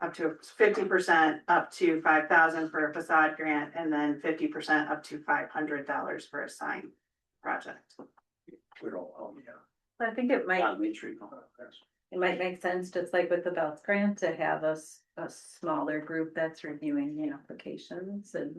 Up to 50%, up to 5,000 for a facade grant, and then 50% up to $500 for a sign project. I think it might. On Main Street. It might make sense, just like with the Belts grant, to have a smaller group that's reviewing the applications and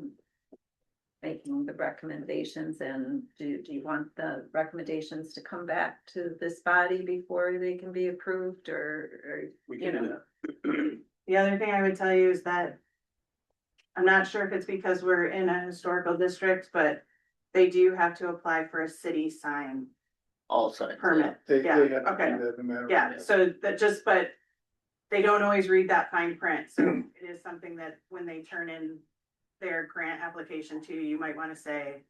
making the recommendations. And do you want the recommendations to come back to this body before they can be approved, or We you can do know? that. The other thing I would tell you is that. I'm not sure if it's because we're in a historical district, but they do have to apply for a city sign All sides. permit. They Yeah, have to okay. do that no matter. Yeah, what. so that just, but they don't always read that fine print, so it is something that when they turn in their grant application to you, you might wanna say,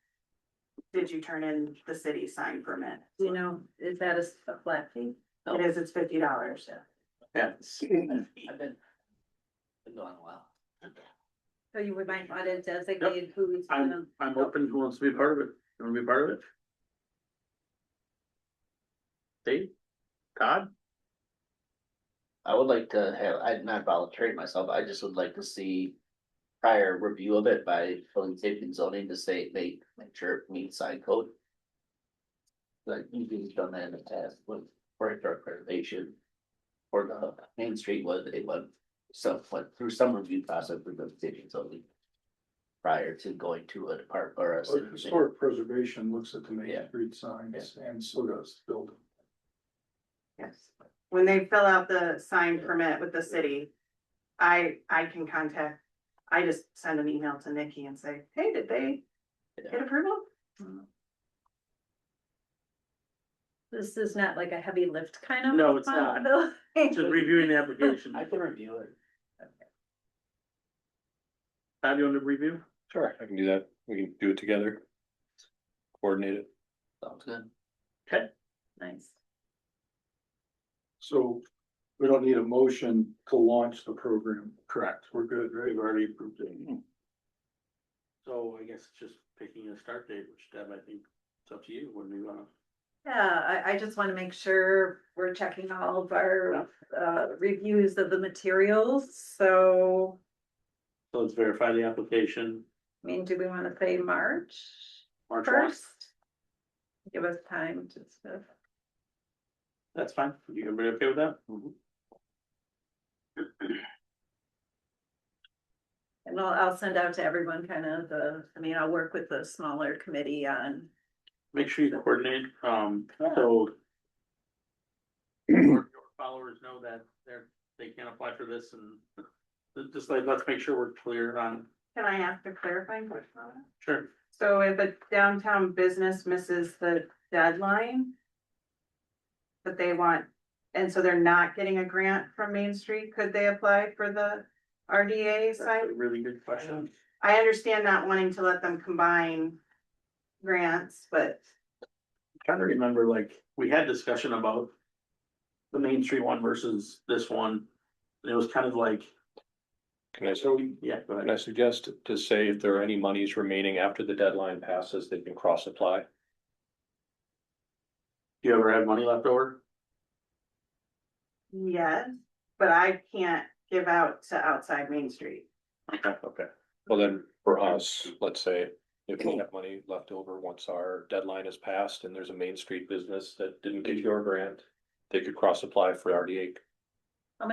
did you turn in the city sign permit? You know, is that a flat fee? It is, it's $50. Yeah. I've been going a while. So you would might want to designate who's gonna. I'm open, who wants to be a part of it? You wanna be a part of it? Dave? Todd? I would like to have, I'd not volunteer myself, I just would like to see prior review of it by building safety and zoning to say, make sure it meets sign code. Like, you've done that in the past with, for dark preservation. For the Main Street was, it went through some review process with the safety and zoning. Prior to going to a department or a. city. Historic preservation looks at the Main Yeah. Street signs and so does the building. Yes, when they fill out the sign permit with the city, I can contact, I just send an email to Nikki and say, hey, did they get approval? This is not like a heavy lift kind of. No, it's not. Just reviewing the application. I can review it. Have you on the review? Sure, I can do that. We can do it together. Coordinate it. Sounds good. Nice. So we don't need a motion to launch the program. Correct. We're good, right? We've already approved it. So I guess it's just picking a start date, which Deb, I think it's up to you when we wanna. Yeah, I just want to make sure we're checking all of our reviews of the materials, so. So let's verify the application. I mean, do we want to say March March 1st. first? Give us time to. That's fine. You everybody okay with that? And I'll send out to everyone kind of I'll work with the smaller committee on. Make sure you coordinate, so. Your followers know that they can't apply for this and just like, let's make sure we're clear on. Can I ask a clarifying question on that? Sure. So if a downtown business misses the deadline. But they want, and so they're not getting a grant from Main Street, could they apply for the RDA That's site? a really good question. I understand not wanting to let them combine grants, but Trying to remember, like, we had discussion about the Main Street one versus this one. And it was kind of like, Can I, yeah, go can I ahead. suggest to say if there are any monies remaining after the deadline passes, they can cross apply? Do you ever have money left over? yes, but I can't give out to outside Main Street. Okay, well then, for us, let's say, if we have money left over, once our deadline is passed and there's a Main Street business that didn't get your grant, they could cross apply for RDA. How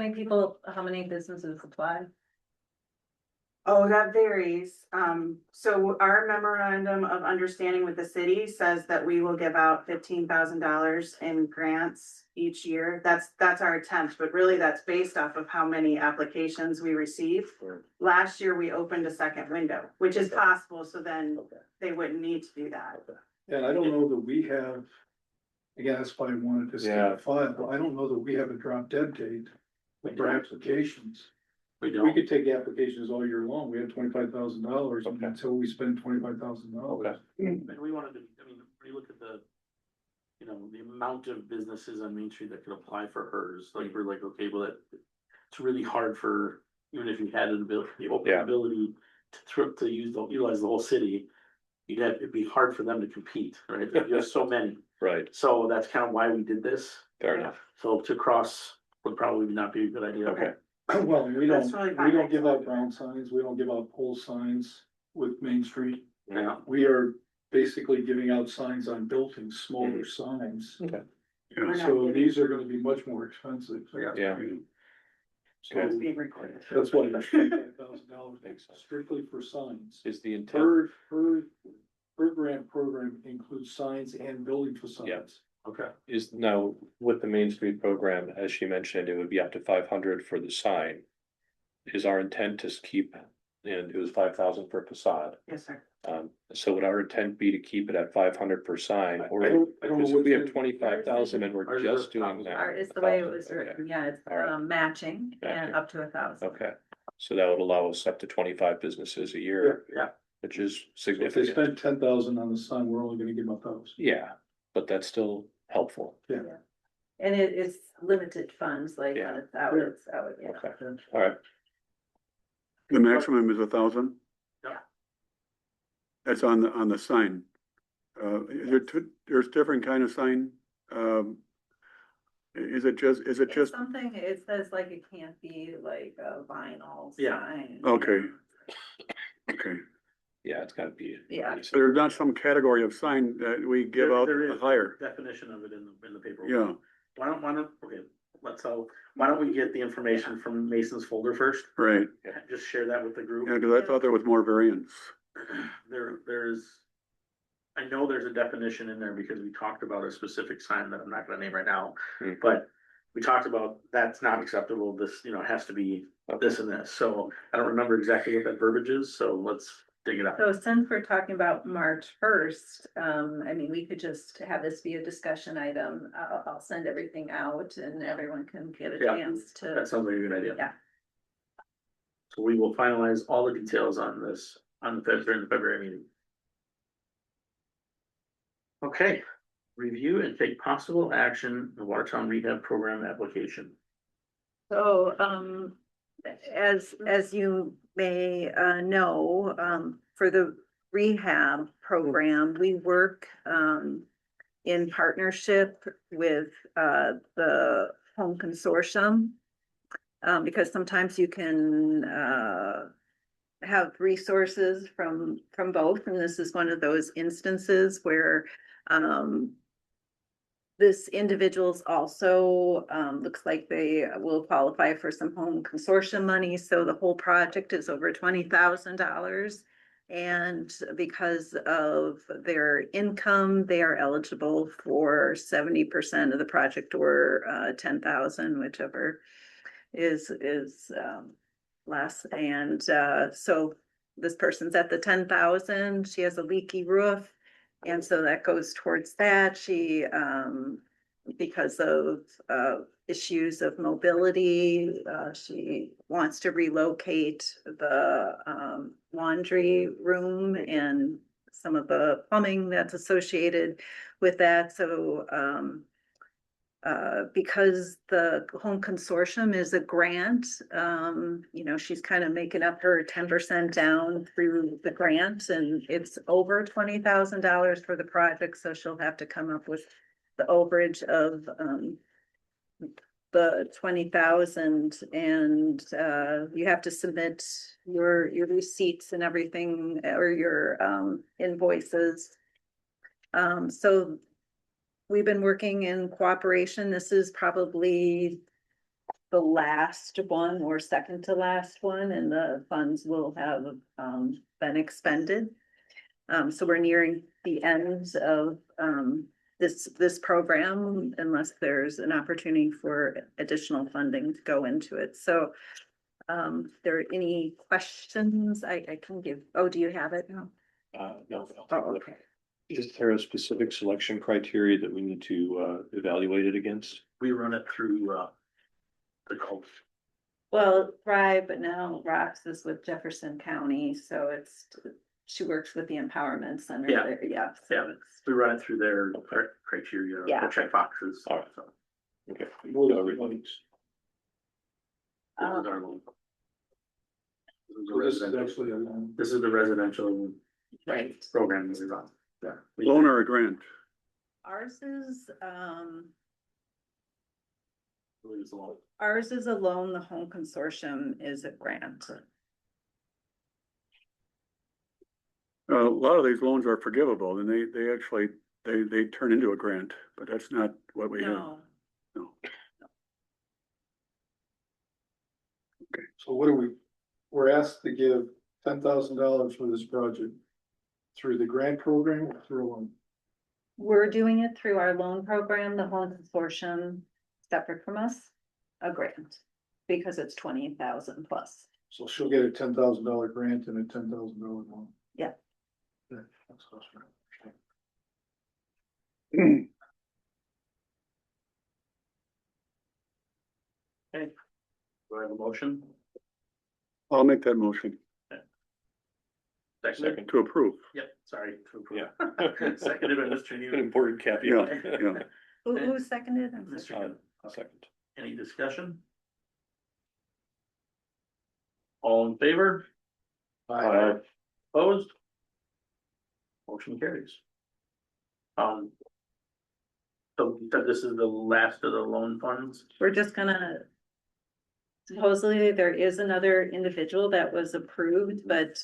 many businesses apply? Oh, that varies. So our memorandum of understanding with the city says that we will give out $15,000 in grants each year. That's our attempt, but really that's based off of how many applications we receive. Sure. Last year, we opened a second window, which is possible, so then they wouldn't need to do that. And I don't know that we have, again, that's why I wanted to see Yeah. the file, but I don't know that we have a drop dead date for applications. We We don't. could take applications all year long. We had $25,000 Okay. until we spend $25,000. Okay. And we wanted to, I mean, when you look at the, you know, the amount of businesses on Main Street that could apply for hers, like, we're like, okay, well, it's really hard for, even if you had an ability, the open Yeah. ability to utilize the whole city, it'd be hard for them to compete, right? There's so many. Right, So that's kind of why we did this. fair enough. So to cross would probably not be a good idea. Okay. Well, we That's don't, really we fine. don't give out ground signs, we don't give out pole signs with Main Street. Yeah. We are basically giving out signs on buildings, smaller signs. Okay. We're not So giving- these are gonna be much more expensive. Yeah. So It's being recorded. that's why that's $5,000 strictly for signs. Is the intent, Her grant program includes signs and building facades. Okay. is now with the Main Street program, as she mentioned, it would be up to 500 for the sign. Is our intent to keep, and it was 5,000 per facade, Yes, sir. so would our intent be to keep it at 500 per sign? Or I don't know because what we have the- 25,000 and we're Ours just is doing that. Is the way it was 1,000, written, yeah, it's All right. matching and Matching. up to 1,000. Okay, so that would allow us up to 25 businesses a year. Yeah. Which is So if they significant. spend 10,000 on the sign, we're only gonna give them 1,000. Yeah, but that's still helpful. And it's limited funds, like Yeah. when it's out, yeah. Okay, all right. The maximum is 1,000? Yeah. That's on the sign. Is there there's different kind of sign? Is it just, It's something, it says like it can't be like a vinyl Yeah. sign. Okay. Okay, Yeah, it's gotta be. Yeah. so there's not some category of sign that we give out There a is higher, definition of it in the paper. yeah, Okay, why don't we get the information from Mason's folder first? right. Just share that with the group. Yeah, cause I thought there was more variance. I know there's a definition in there because we talked about a specific sign that I'm not gonna name right now, Hmm. but we talked about that's not acceptable, this, it has to be this and this, so I don't remember exactly what that verbiage is, so let's dig it up. So since we're talking about March first, I mean, we could just have this be a discussion item. I'll send everything out and everyone can get a Yeah, chance to. That sounds like a good idea. Yeah. So we will finalize all the details on this during the February meeting. Okay, review and take possible action, the Watertown Rehab Program application. So, as you may, know, for the rehab program, we work, in partnership with, the home consortium. Because sometimes you can, have resources from both, and this is one of those instances where, this individual's also, looks like they will qualify for some home consortium money, so the whole project is over $20,000. And because of their income, they are eligible for 70% of the project or 10,000, whichever is less. And so this person's at the 10,000, she has a leaky roof. And so that goes towards that. She, because of, issues of mobility, she wants to relocate the, laundry room and some of the plumbing that's associated with that. So, because the home consortium is a grant, she's kind of making up her 10% down through the grant, and it's over $20,000 for the project, so she'll have to come up with the overage of the 20,000, and you have to submit your receipts and everything, or your invoices. So we've been working in cooperation. This is probably the last one or second to last one, and the funds will have been expended. So we're nearing the end of this program, unless there's an opportunity for additional funding to go into it. So there are any questions I can give? Oh, do you have it? No. No. Oh, okay. Is there a specific selection criteria that we need to evaluate it against? We run it through the code. Well, Thrive, but now Rox is with Jefferson County, so she works with the Empowerment Center Yeah. there, yeah. So Yeah, we run it through their criteria, Yeah. the check boxes. All right. So, Okay. We'll do Everything. This is our loan. So this is actually a loan. This is the residential Right. program that we run. Yeah. Loan or a grant? Ours is, It's a loan. ours is a loan, the home consortium is a grant. A lot of these loans are forgivable and they actually, they turn into a grant, but that's not what we have. No, No. So what do we're asked to give $10,000 for this project through the grant program or through a loan? we're doing it through our loan program, the home consortium, separate from us, a grant, because it's 20,000 plus. So she'll get a $10,000 grant and a $10,000 loan. Yeah. Yeah, that's what I was right. Do I have a motion? I'll make that motion Second. to approve. Yep, sorry. to approve. Yeah. Seconded by Mr. An Newton. important Yeah, caveat. yeah. Who seconded? I'm Mr. sorry. Newton. A second. Any discussion? All in favor? Opposed? Motion carries. So you said this is the last of the loan funds? We're just gonna Supposedly there is another individual that was approved, but,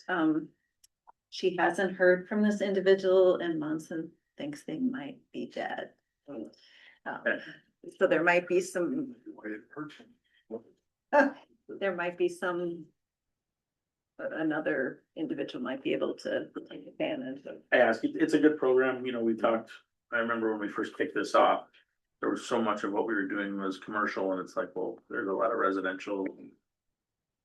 she hasn't heard from this individual in months and thinks they might be dead. So there might be some, there might be some. Another individual might be able to take advantage of. I ask, it's a good program, you know, we talked, I remember when we first kicked this off. There was so much of what we were doing was commercial and it's like, well, there's a lot of residential.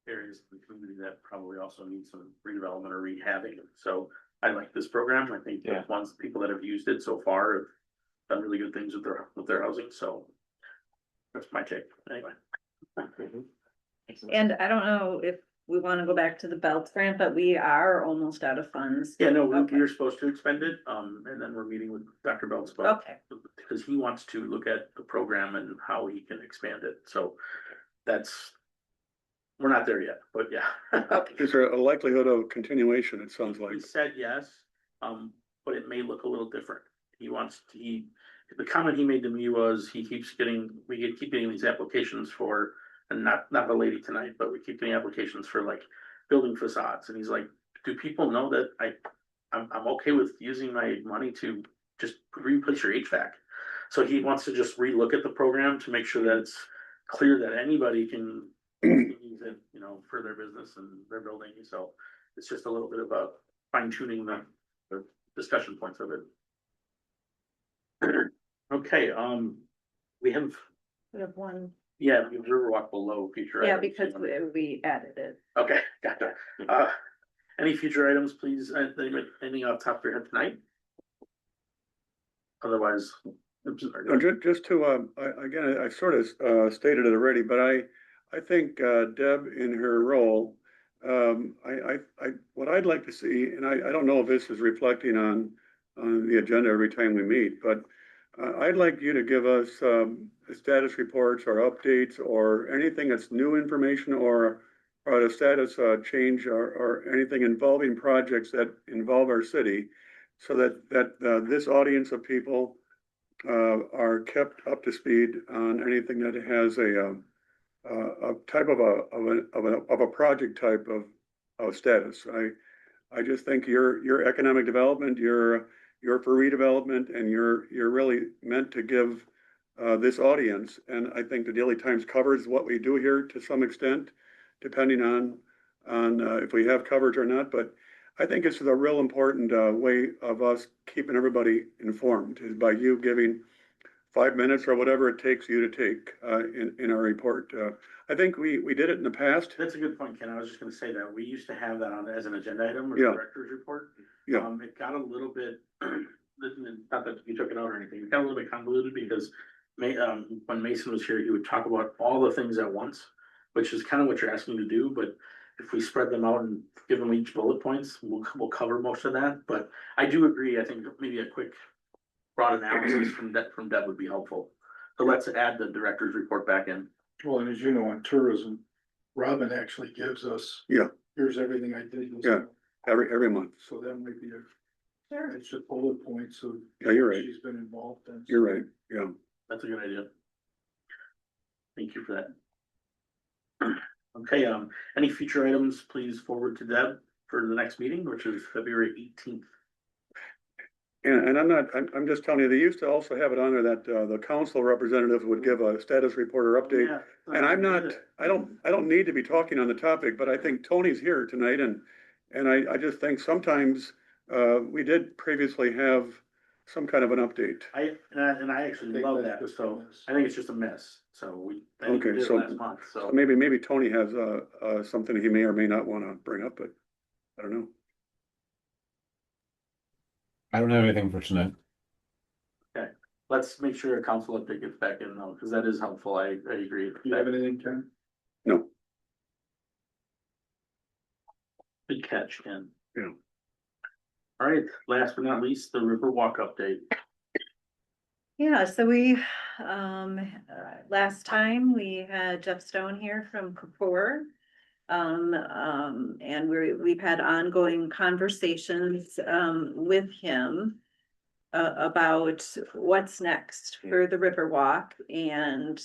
Areas of the community that probably also need some redevelopment or rehabbing, so I like this program, I think the ones, people that have used it so far have done really good things with their housing, so. That's my take, anyway. And I don't know if we wanna go back to the Belts grant, but we are almost out of funds. Yeah, no, Okay. we were supposed to expend it, and then we're meeting with Dr. Belts about. Okay, Because he wants to look at the program and how he can expand it, so that's. We're not there yet, but yeah. Is there a likelihood of continuation, it sounds like? He said yes, but it may look a little different. The comment he made to me was, we keep getting these applications for, and not the lady tonight, but we keep getting applications for like building facades, and he's like, do people know that I'm okay with using my money to just replace your HVAC? So he wants to just relook at the program to make sure that it's clear that anybody can use it, you know, for their business and their building, so it's just a little bit about fine tuning the discussion points of it. Okay, we have, we have one, we have Riverwalk below future. yeah, items. because we added it. Okay, gotcha. Any future items, please, anything off the top of your head tonight? Otherwise. Just to, again, I sort of stated it already, but I think Deb in her role, what I'd like to see, and I don't know if this is reflecting on the agenda every time we meet, but I'd like you to give us status reports or updates or anything that's new information or the status change or anything involving projects that involve our city, so that this audience of people are kept up to speed on anything that has a type of a project type of status. I just think your economic development, you're for redevelopment, and you're really meant to give this audience. And I think the Daily Times covers what we do here to some extent, depending on if we have coverage or not. But I think it's a real important way of us keeping everybody informed, is by you giving 5 minutes or whatever it takes you to take in our report. I think we did it in the past. That's a good point, Ken. I was just gonna say that we used to have that on as an agenda item or Yeah. director's report. Yeah. It got a little bit, not that you took it out or anything, it got a little bit convoluted because when Mason was here, he would talk about all the things at once, which is kind of what you're asking to do, but if we spread them out and give them each bullet points, we'll cover most of that. But I do agree, I think maybe a quick broad analysis from Deb would be helpful. So let's add the director's report back in. Well, and as you know, on tourism, Robin actually gives us. Yeah. Here's everything I did. Yeah. Every month. So that might be Sure. it's just bullet points of. Yeah, you're right. She's been involved in. You're right. Yeah. That's a good idea. Thank you for that. Okay, any future items, please forward to Deb for the next meeting, which is February 18th. And I'm just telling you, they used to also have it on there that the council representative would give a status report or update. Yeah. And I don't need to be talking on the topic, but I think Tony's here tonight, and I just think sometimes we did previously have some kind of an update. I actually love that, so I think it's just a miss, so I think we Okay, did it so last month, so. maybe Tony has something he may or may not want to bring up, but I don't know. I don't have anything for tonight. Okay, let's make sure a council update gets back in though, because that is helpful, I agree. Do you have anything, Ken? No. Good catch, Ken. Yeah. All right, last but not least, the Riverwalk update. Yeah, so we, last time we had Jeff Stone here from Kapoor. And we've had ongoing conversations, with him. About what's next for the Riverwalk and,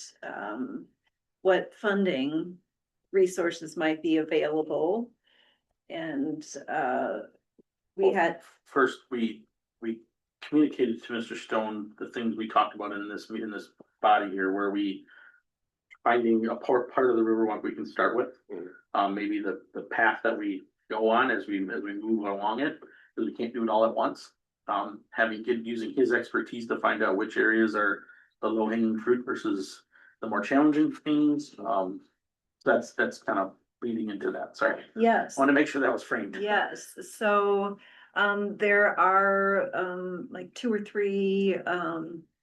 what funding resources might be available. And, we had, First, we communicated to Mr. Stone the things we talked about in this meeting, this body here, where we finding a part of the Riverwalk we can start with. Maybe the path that we go on as we move along it, because we can't do it all at once. Using his expertise to find out which areas are the low hanging fruit versus the more challenging things. That's kind of leading into that. Sorry. yes. I want to make sure that was framed. Yes, so, there are, like 2 or 3,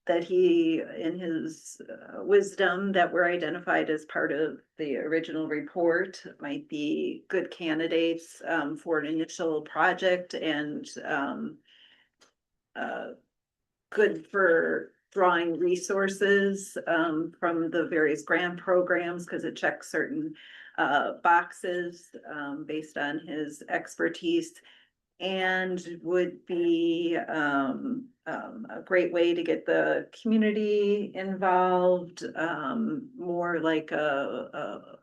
that he, in his wisdom, that were identified as part of the original report, might be good candidates, for an initial project and, good for drawing resources, from the various grant programs, because it checks certain boxes, based on his expertise. And would be, a great way to get the community involved, more like a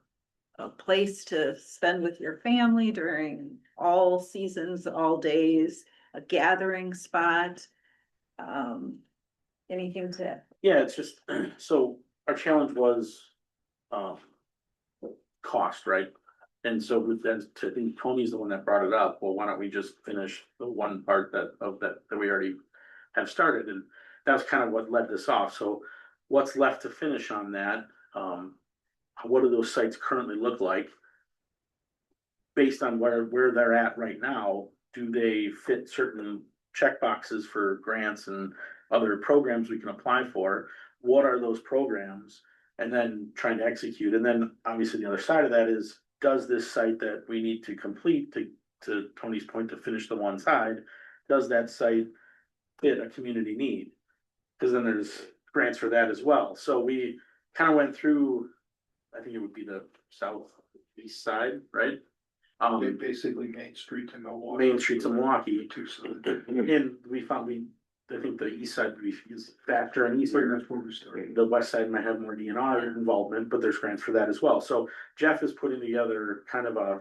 place to spend with your family during all seasons, all days, a gathering spot. Anything to, Yeah, it's just, so our challenge was, cost, right? And so with that, I think Tony's the one that brought it up, well, why don't we just finish the one part that we already have started, and that's kind of what led this off, so what's left to finish on that? What do those sites currently look like? Based on where they're at right now, do they fit certain check boxes for grants and other programs we can apply for? What are those programs? And then trying to execute, and then obviously the other side of that is, does this site that we need to complete to Tony's point, to finish the one side, does that site fit a community need? Because then there's grants for that as well. So we kind of went through, I think it would be the southeast side, right? Basically Main Street to Milwaukee. Main Street to Milwaukee. Two sides. And I think the east side is faster and easier. That's where we started. The west side might have more DNR involvement, but there's grants for that as well. So Jeff is putting together kind of I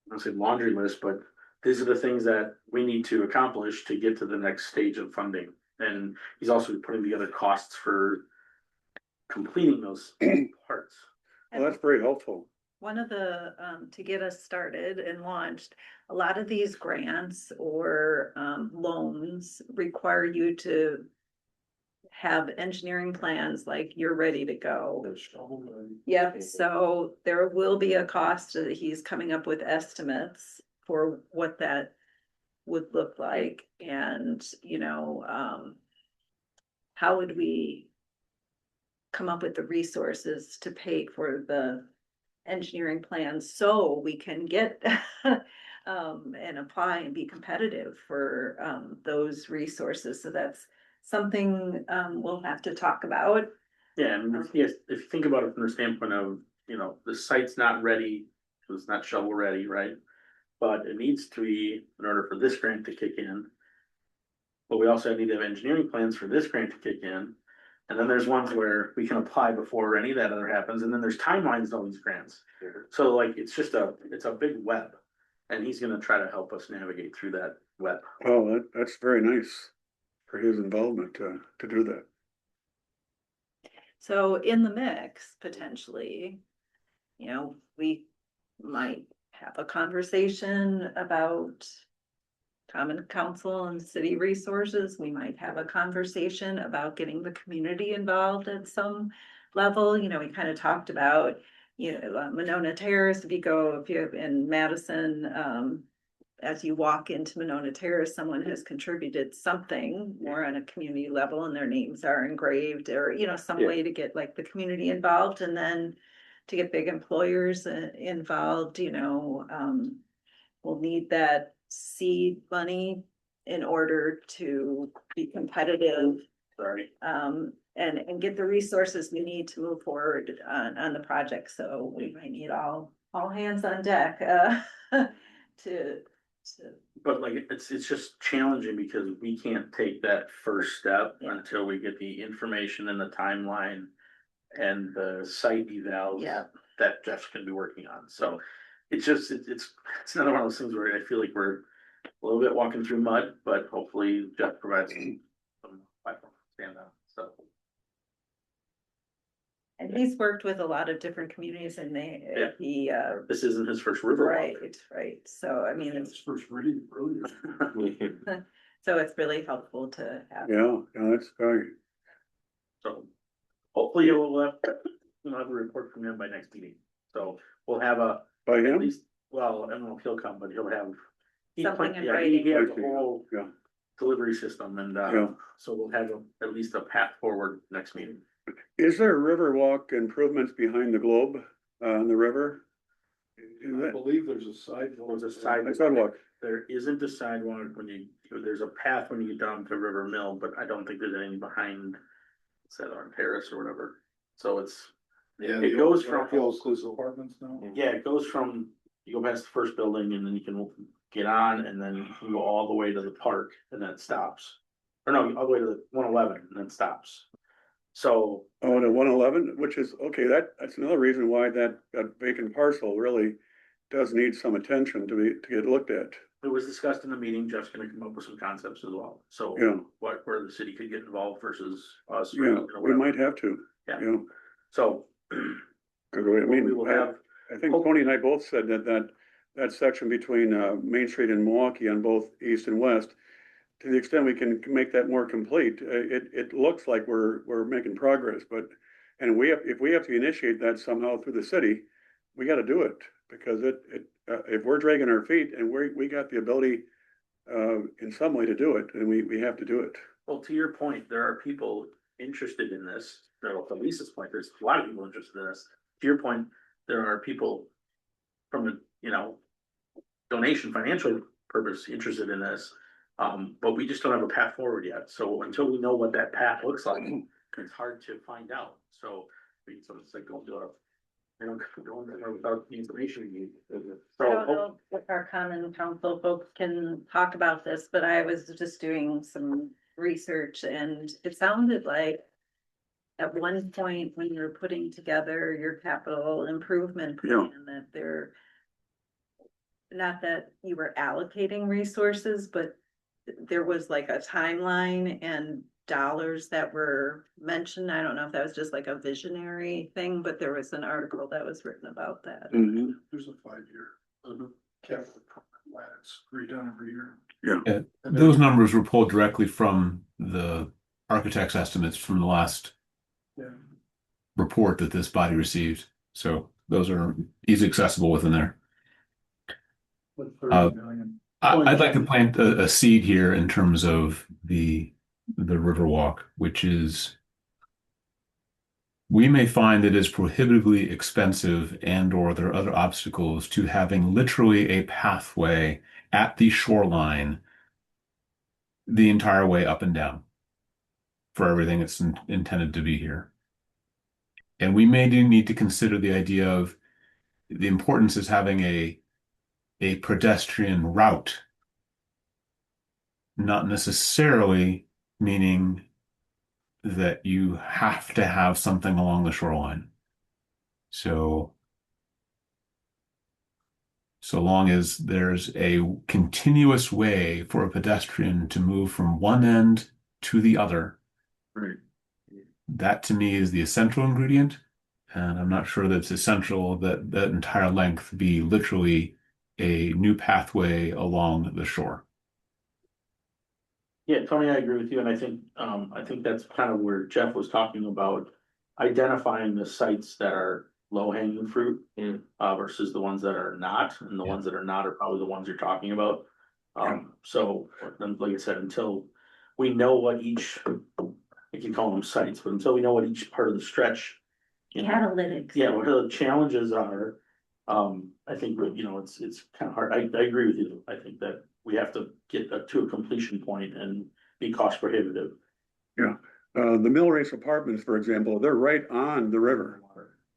don't say laundry list, but these are the things that we need to accomplish to get to the next stage of funding. And he's also putting together costs for completing those parts. Well, that's very helpful. one of the, to get us started and launched, a lot of these grants or, loans require you to have engineering plans, like you're ready to go. Yep, so there will be a cost that he's coming up with estimates for what that would look like, and, how would we come up with the resources to pay for the engineering plans so we can get and apply and be competitive for those resources. So that's something we'll have to talk about. Yeah, I mean, yes, if you think about it from the standpoint of, the site's not ready, so it's not shovel ready, right? But it needs to be in order for this grant to kick in. But we also need to have engineering plans for this grant to kick in. And then there's ones where we can apply before any of that other happens, and then there's timelines to all these grants. So like, it's a big web, and he's gonna try to help us navigate through that web. Oh, that's very nice for his involvement to do that. So in the mix, potentially, we might have a conversation about common council and city resources. We might have a conversation about getting the community involved at some level. We kind of talked about, Monona Terrace, if you're in Madison, as you walk into Monona Terrace, someone has contributed something more on a community level and their names are engraved, or, some way to get like the community involved, and then to get big employers involved, we'll need that seed money in order to be competitive. Sorry. And get the resources we need to move forward on the project. So we might need all hands on deck, to. But like, it's just challenging because we can't take that first step Yeah. until we get the information and the timeline and the site evals. Yeah. That Jeff's gonna be working on, so it's just, it's another one of those things where I feel like we're a little bit walking through mud, but hopefully Jeff provides some platform to stand on, so. And he's worked with a lot of different communities and Yeah. he, This isn't his first river walk. right, so I mean, it's, First really, so it's really helpful to have. Yeah, that's great. So hopefully we'll have a report from him by next meeting. So we'll have By at him? least, well, I don't know if he'll come, but he'll have. Something in He writing. has a whole Yeah. delivery system and, Yeah. so we'll have at least a path forward next meeting. Is there Riverwalk improvements behind the globe on the river? Is I that believe there's a sidewalk. There's a side- a sidewalk? There isn't a sidewalk there's a path when you get down to River Mill, but I don't think there's anything behind. Set on Terrace or whatever, so it's, it goes from. Exclusive apartments now. Yeah, it goes from, you go past the first building and then you can get on and then you can go all the way to the park and then it stops. Or no, all the way to the 111 and then stops. So, Oh, the 111, which is, okay, that's another reason why that vacant parcel really does need some attention to get looked at. it was discussed in the meeting, Jeff's gonna come up with some concepts as well, so. Yeah. Where the city could get involved versus us. or, Yeah, you know, we whatever. might have to, Yeah. you know, So. 'cause I mean, We will have, I think Tony and I both said that section between, Main Street and Milwaukee on both east and west, to the extent we can make that more complete, it looks like we're making progress, but, and if we have to initiate that somehow through the city, we gotta do it, because if we're dragging our feet and we got the ability, in some way to do it, then we have to do it. well, to your point, there are people interested in this, to Lisa's point, there's a lot of people interested in this. To your point, there are people from the, donation financial purpose interested in this. But we just don't have a path forward yet, so until we know what that path looks like, it's hard to find out, so. So it's like going to go there without the information you need. I don't know if our common council folks can talk about this, but I was just doing some research and it sounded like. At one point, when you're putting together your capital improvement Yeah. plan, that there. Not that you were allocating resources, but there was like a timeline and dollars that were mentioned. I don't know if that was just like a visionary thing, but there was an article that was written about that. Mm-hmm. There's a 5-year. Capital plan, it's redone every year. Yeah, those numbers were pulled directly from the architect's estimates from the last Yeah. report that this body received. So those are easily accessible within there. With 30 million. I'd like to plant a seed here in terms of the Riverwalk, which is we may find it is prohibitively expensive and or there are other obstacles to having literally a pathway at the shoreline the entire way up and down for everything it's intended to be here. And we may do need to consider the idea of the importance is having a pedestrian route, not necessarily meaning that you have to have something along the shoreline. So long as there's a continuous way for a pedestrian to move from one end to the other, Right. that to me is the essential ingredient. And I'm not sure that it's essential that that entire length be literally a new pathway along the shore. Yeah, Tony, I agree with you, and I think that's kind of where Jeff was talking about identifying the sites that are low hanging fruit. Versus the ones that are not, and the ones that are not are probably the ones you're talking about. So, then, like I said, until we know what each, you can call them sites, but until we know what each part of the stretch. Catalytics. Yeah, what the challenges are, I think, it's kind of hard, I agree with you, I think that we have to get to a completion point and be cost prohibitive. Yeah, the Mill Race Apartments, for example, they're right on the river.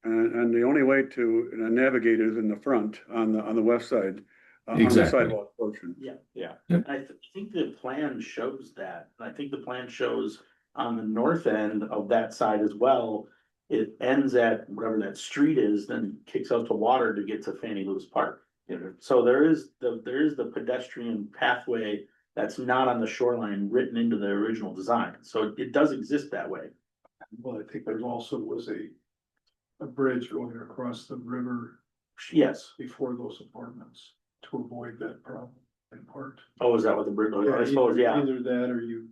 And the only way to navigate is in the front on the west side, on the Exactly. sidewalk portion. Yeah. Yep. I think the plan shows that, and I think the plan shows on the north end of that side as well. it ends at whatever that street is, then kicks out to water to get to Fannie Lou's Park. So there is the pedestrian pathway that's not on the shoreline written into the original design, so it does exist that way. Well, I think there also was a bridge going across the river Yes, before those apartments to avoid that problem in part. oh, is that what the bridge, I suppose, yeah. Either that or you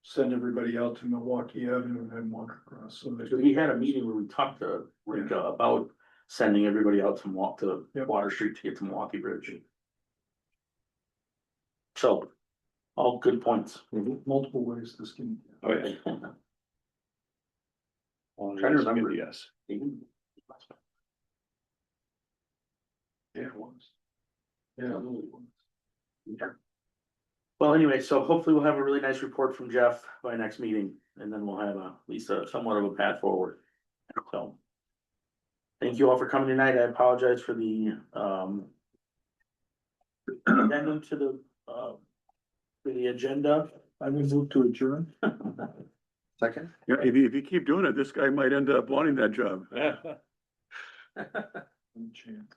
send everybody out to Milwaukee Avenue and then walk across, so that. So we had a meeting where we talked to Rika about sending everybody out to Yep. Water Street to get to Milwaukee Bridge. So, all good points. Multiple ways this can. Oh, yeah. Trying to remember. Yes. Yeah, it was. Yeah, it really was. Well, anyway, so hopefully we'll have a really nice report from Jeff by next meeting, and then we'll have at least somewhat of a path forward. So. Thank you all for coming tonight. I apologize for the addendum to the agenda. I would move to adjourn. Second. Yeah, if you keep doing it, this guy might end up wanting that job. Chance.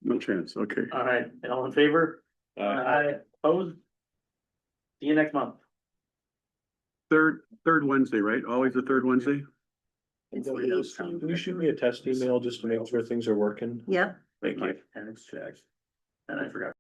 No chance, okay. All right, all in favor? Opposed? See you next month. Third Wednesday, right? Always the third Wednesday? Can you shoot me a test email just to make sure things are working? Yep. Thank you. And it's checked. And I forgot.